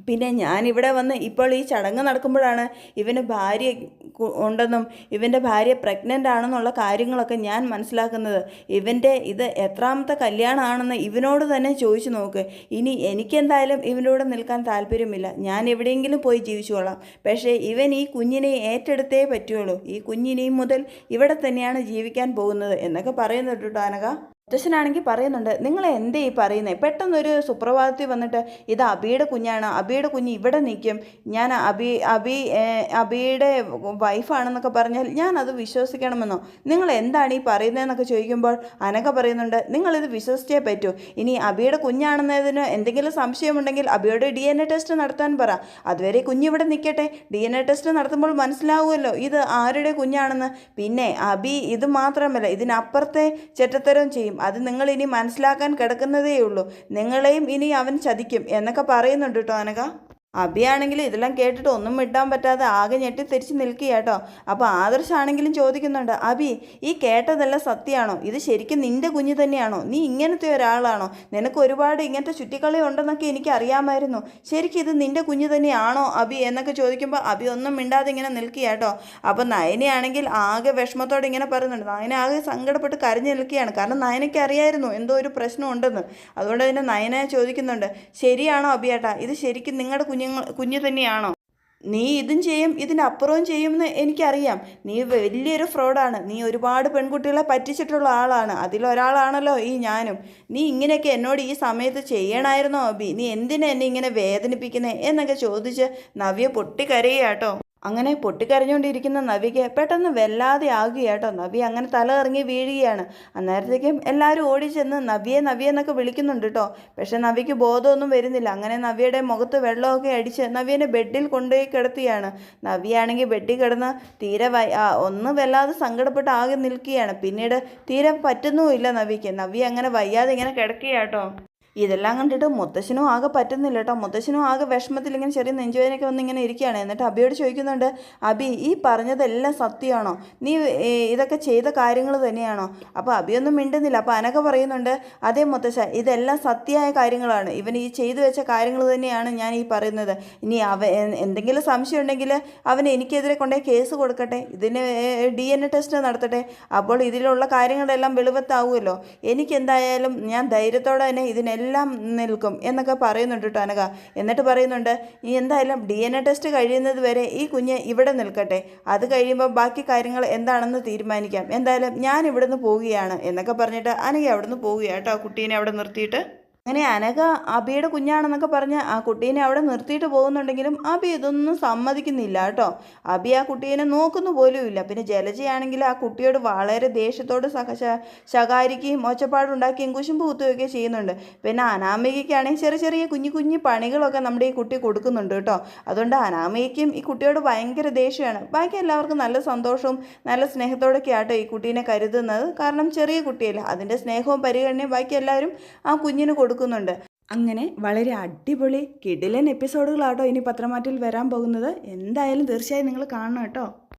പിന്നെ ഞാനിവിടെ വന്ന് ഇപ്പോൾ ഈ ചടങ്ങ് നടക്കുമ്പോഴാണ് ഇവന് ഭാര്യ ഉണ്ടെന്നും ഇവൻ്റെ ഭാര്യ പ്രഗ്നൻ്റ് ആണെന്നുള്ള കാര്യങ്ങളൊക്കെ ഞാൻ മനസ്സിലാക്കുന്നത്. ഇവൻ്റെ ഇത് എത്രാമത്തെ കല്യാണമാണെന്ന് ഇവനോട് തന്നെ ചോദിച്ചു നോക്ക്. ഇനി എനിക്കെന്തായാലും ഇവൻ്റെ കൂടെ നിൽക്കാൻ താല്പര്യമില്ല. ഞാൻ എവിടെയെങ്കിലും പോയി ജീവിച്ചോളാം. പക്ഷേ ഇവൻ ഈ കുഞ്ഞിനെ ഏറ്റെടുത്തേ പറ്റുള്ളൂ. ഈ കുഞ്ഞിനെയും മുതൽ ഇവിടെ തന്നെയാണ് ജീവിക്കാൻ പോകുന്നത് എന്നൊക്കെ പറയുന്നുണ്ട് കേട്ടോ അനഘ. മുത്തശ്ശനാണെങ്കിൽ പറയുന്നുണ്ട്, നിങ്ങൾ എന്തേ ഈ പറയുന്നത്? പെട്ടെന്നൊരു സുപ്രഭാതത്തിൽ വന്നിട്ട് ഇത് അബിയുടെ കുഞ്ഞാണ്, അബിയുടെ കുഞ്ഞ് ഇവിടെ നിൽക്കും, ഞാൻ അബിയുടെ വൈഫാണെന്നൊക്കെ പറഞ്ഞാൽ ഞാൻ അത് വിശ്വസിക്കണമെന്നോ? നിങ്ങൾ എന്താണ് ഈ പറയുന്നതെന്നൊക്കെ ചോദിക്കുമ്പോൾ അനഘ പറയുന്നുണ്ട്, നിങ്ങളിത് വിശ്വസിച്ചേ പറ്റൂ. ഇനി അബിയുടെ കുഞ്ഞാണെന്നതിന് എന്തെങ്കിലും സംശയമുണ്ടെങ്കിൽ അബിയുടെ DNA ടെസ്റ്റ് നടത്താൻ പറ. അതുവരെ കുഞ്ഞിവിടെ നിൽക്കട്ടെ. DNA ടെസ്റ്റ് നടത്തുമ്പോൾ മനസ്സിലാവുമല്ലോ ഇത് ആരുടെ കുഞ്ഞാണെന്ന്. പിന്നെ അബി ഇത് മാത്രമല്ല, ഇതിനപ്പുറത്തെ ചെറ്റത്തരം ചെയ്യും. അത് നിങ്ങൾ ഇനി മനസ്സിലാക്കാൻ കിടക്കുന്നതേയുള്ളൂ. നിങ്ങളെയും ഇനി അവൻ ചതിക്കും എന്നൊക്കെ പറയുന്നുണ്ട് കേട്ടോ അനഘ. അബിയാണെങ്കിൽ ഇതെല്ലാം കേട്ടിട്ട് ഒന്നും മിണ്ടാൻ പറ്റാതെ ആകെ ഞെട്ടിത്തിരിച്ച് നിൽക്കുക കേട്ടോ. അപ്പോൾ ആദർശാണെങ്കിലും ചോദിക്കുന്നുണ്ട്, അബി ഈ കേട്ടതെല്ലാം സത്യമാണോ? ഇത് ശരിക്കും നിൻ്റെ കുഞ്ഞ് തന്നെയാണോ? നീ ഇങ്ങനത്തെ ഒരാളാണോ? നിനക്ക് ഒരുപാട് ഇങ്ങനത്തെ ചുറ്റിക്കളി ഉണ്ടെന്നൊക്കെ എനിക്ക് അറിയാമായിരുന്നു. ശരിക്കും ഇത് നിൻ്റെ കുഞ്ഞ് തന്നെയാണോ അബി എന്നൊക്കെ ചോദിക്കുമ്പോൾ അബി ഒന്നും മിണ്ടാതെ ഇങ്ങനെ നിൽക്കുക കേട്ടോ. അപ്പോൾ നയനയാണെങ്കിൽ ആകെ വിഷമത്തോടെ ഇങ്ങനെ പറയുന്നുണ്ട്. നയന ആകെ സങ്കടപ്പെട്ട് കരഞ്ഞു നിൽക്കുകയാണ്. കാരണം നയനയ്ക്ക് അറിയായിരുന്നു എന്തോ ഒരു പ്രശ്നം ഉണ്ടെന്ന്. അതുകൊണ്ട് തന്നെ നയന ചോദിക്കുന്നുണ്ട്, ശരിയാണോ അബിയേട്ടാ? ഇത് ശരിക്കും നിങ്ങളുടെ കുഞ്ഞ് തന്നെയാണോ? നീ ഇതും ചെയ്യും ഇതിനപ്പുറവും ചെയ്യുമെന്ന് എനിക്കറിയാം. നീ വലിയൊരു ഫ്രോഡാണ്. നീ ഒരുപാട് പെൺകുട്ടികളെ പറ്റിച്ചിട്ടുള്ള ആളാണ്. അതിലൊരാളാണല്ലോ ഈ ഞാനും. നീ ഇങ്ങനെയൊക്കെ എന്നോട് ഈ സമയത്ത് ചെയ്യണമായിരുന്നോ അബി? നീ എന്തിനാ എന്നെ ഇങ്ങനെ വേദനിപ്പിക്കുന്നത് എന്നൊക്കെ ചോദിച്ച് നവ്യ പൊട്ടിക്കരയാട്ടോ. അങ്ങനെ പൊട്ടിക്കരഞ്ഞുകൊണ്ടിരിക്കുന്ന നവിക്ക് പെട്ടെന്ന് വല്ലാതെ ആകുകയാട്ടോ. നവി അങ്ങനെ തല ഇറങ്ങി വീഴുകയാണ്. അന്നേരത്തേക്കും എല്ലാവരും ഓടിച്ചെന്ന് നവിയെ എന്നൊക്കെ വിളിക്കുന്നുണ്ട് കേട്ടോ. പക്ഷെ നവിക്ക് ബോധമൊന്നും വരുന്നില്ല. അങ്ങനെ നവിയുടെ മുഖത്ത് വെള്ളമൊക്കെ അടിച്ച് നവിയെ ബെഡിൽ കൊണ്ടുപോയി കിടത്തിയാണ്. നവിയാണെങ്കിൽ ബെഡിൽ കിടന്ന് തീരെ ഒന്ന് വല്ലാതെ സങ്കടപ്പെട്ട് ആകെ നിൽക്കുകയാണ്. പിന്നീട് തീരെ പറ്റുന്നുമില്ല നവിക്ക്. നവി അങ്ങനെ വയ്യാതെ ഇങ്ങനെ കിടക്കുകയാട്ടോ. ഇതെല്ലാം കണ്ടിട്ട് മുത്തശ്ശനും ആകെ പറ്റുന്നില്ല കേട്ടോ. മുത്തശ്ശനും ആകെ വിഷമത്തിൽ ഇങ്ങനെ ചെറിയ നെഞ്ചുവേദനയൊക്കെ വന്ന് ഇങ്ങനെ ഇരിക്കുകയാണ്. എന്നിട്ട് അബിയോട് ചോദിക്കുന്നുണ്ട്, അബി ഈ പറഞ്ഞതെല്ലാം സത്യമാണോ? നീ ഇതൊക്കെ ചെയ്ത കാര്യങ്ങൾ തന്നെയാണോ? അപ്പോൾ അബിയൊന്നും മിണ്ടുന്നില്ല. അപ്പോൾ അനഘ പറയുന്നുണ്ട്, അതേ മുത്തശ്ശ, ഇതെല്ലാം സത്യമായ കാര്യങ്ങളാണ്. ഇവൻ ഈ ചെയ്തു വെച്ച കാര്യങ്ങൾ തന്നെയാണ് ഞാൻ ഈ പറയുന്നത്. ഇനി എന്തെങ്കിലും സംശയം ഉണ്ടെങ്കിൽ അവൻ എനിക്കെതിരെ കൊണ്ടുപോയി കേസ് കൊടുക്കട്ടെ, ഇതിന് DNA ടെസ്റ്റ് നടത്തട്ടെ. അപ്പോൾ ഇതിലുള്ള കാര്യങ്ങളെല്ലാം വെളിവത്താവുമല്ലോ. എനിക്കെന്തായാലും ഞാൻ ധൈര്യത്തോടെ തന്നെ ഇതിനെല്ലാം നിൽക്കും എന്നൊക്കെ പറയുന്നുണ്ട് കേട്ടോ അനഘ. എന്നിട്ട് പറയുന്നുണ്ട്, ഈ എന്തായാലും DNA ടെസ്റ്റ് കഴിയുന്നത് വരെ ഈ കുഞ്ഞ് ഇവിടെ നിൽക്കട്ടെ. അത് കഴിയുമ്പോൾ ബാക്കി കാര്യങ്ങൾ എന്താണെന്ന് തീരുമാനിക്കാം. എന്തായാലും ഞാൻ ഇവിടുന്ന് പോവുകയാണ് എന്നൊക്കെ പറഞ്ഞിട്ട് അനഘ അവിടുന്ന് പോവുകയാണ് കേട്ടോ, കുട്ടീനെ അവിടെ നിർത്തിയിട്ട്. അങ്ങനെ അനഘ അബിയുടെ കുഞ്ഞാണെന്നൊക്കെ പറഞ്ഞ് ആ കുട്ടീനെ അവിടെ നിർത്തിയിട്ട് പോകുന്നുണ്ടെങ്കിലും അബി ഇതൊന്നും സമ്മതിക്കുന്നില്ല കേട്ടോ. അബി ആ കുട്ടീനെ നോക്കുന്നു പോലുമില്ല. പിന്നെ ജലജയാണെങ്കിൽ ആ കുട്ടിയോട് വളരെ ദേഷ്യത്തോട് ശകാരിക്കുകയും ഒച്ചപ്പാടുണ്ടാക്കുകയും കുശുമ്പ് കുത്തുകയൊക്കെ ചെയ്യുന്നുണ്ട്. പിന്നെ അനാമികയ്ക്കാണെങ്കിൽ ചെറിയ ചെറിയ കുഞ്ഞു പണികളൊക്കെ നമ്മുടെ ഈ കുട്ടി കൊടുക്കുന്നുണ്ട് കേട്ടോ. അതുകൊണ്ട് അനാമികയ്ക്കും ഈ കുട്ടിയോട് ഭയങ്കര ദേഷ്യമാണ്. ബാക്കി എല്ലാവർക്കും നല്ല സന്തോഷവും നല്ല സ്നേഹത്തോടൊക്കെ ആട്ടോ ഈ കുട്ടീനെ കരുതുന്നത്. കാരണം ചെറിയ കുട്ടിയല്ല, അതിൻ്റെ സ്നേഹവും പരിഗണനയും ബാക്കി എല്ലാവരും ആ കുഞ്ഞിന് കൊടുക്കുന്നുണ്ട്. അങ്ങനെ വളരെ അടിപൊളി കിടിലൻ എപ്പിസോഡുകളാട്ടോ ഇനി പത്രമാറ്റിൽ വരാൻ പോകുന്നത്. എന്തായാലും തീർച്ചയായും നിങ്ങൾ കാണണം കേട്ടോ.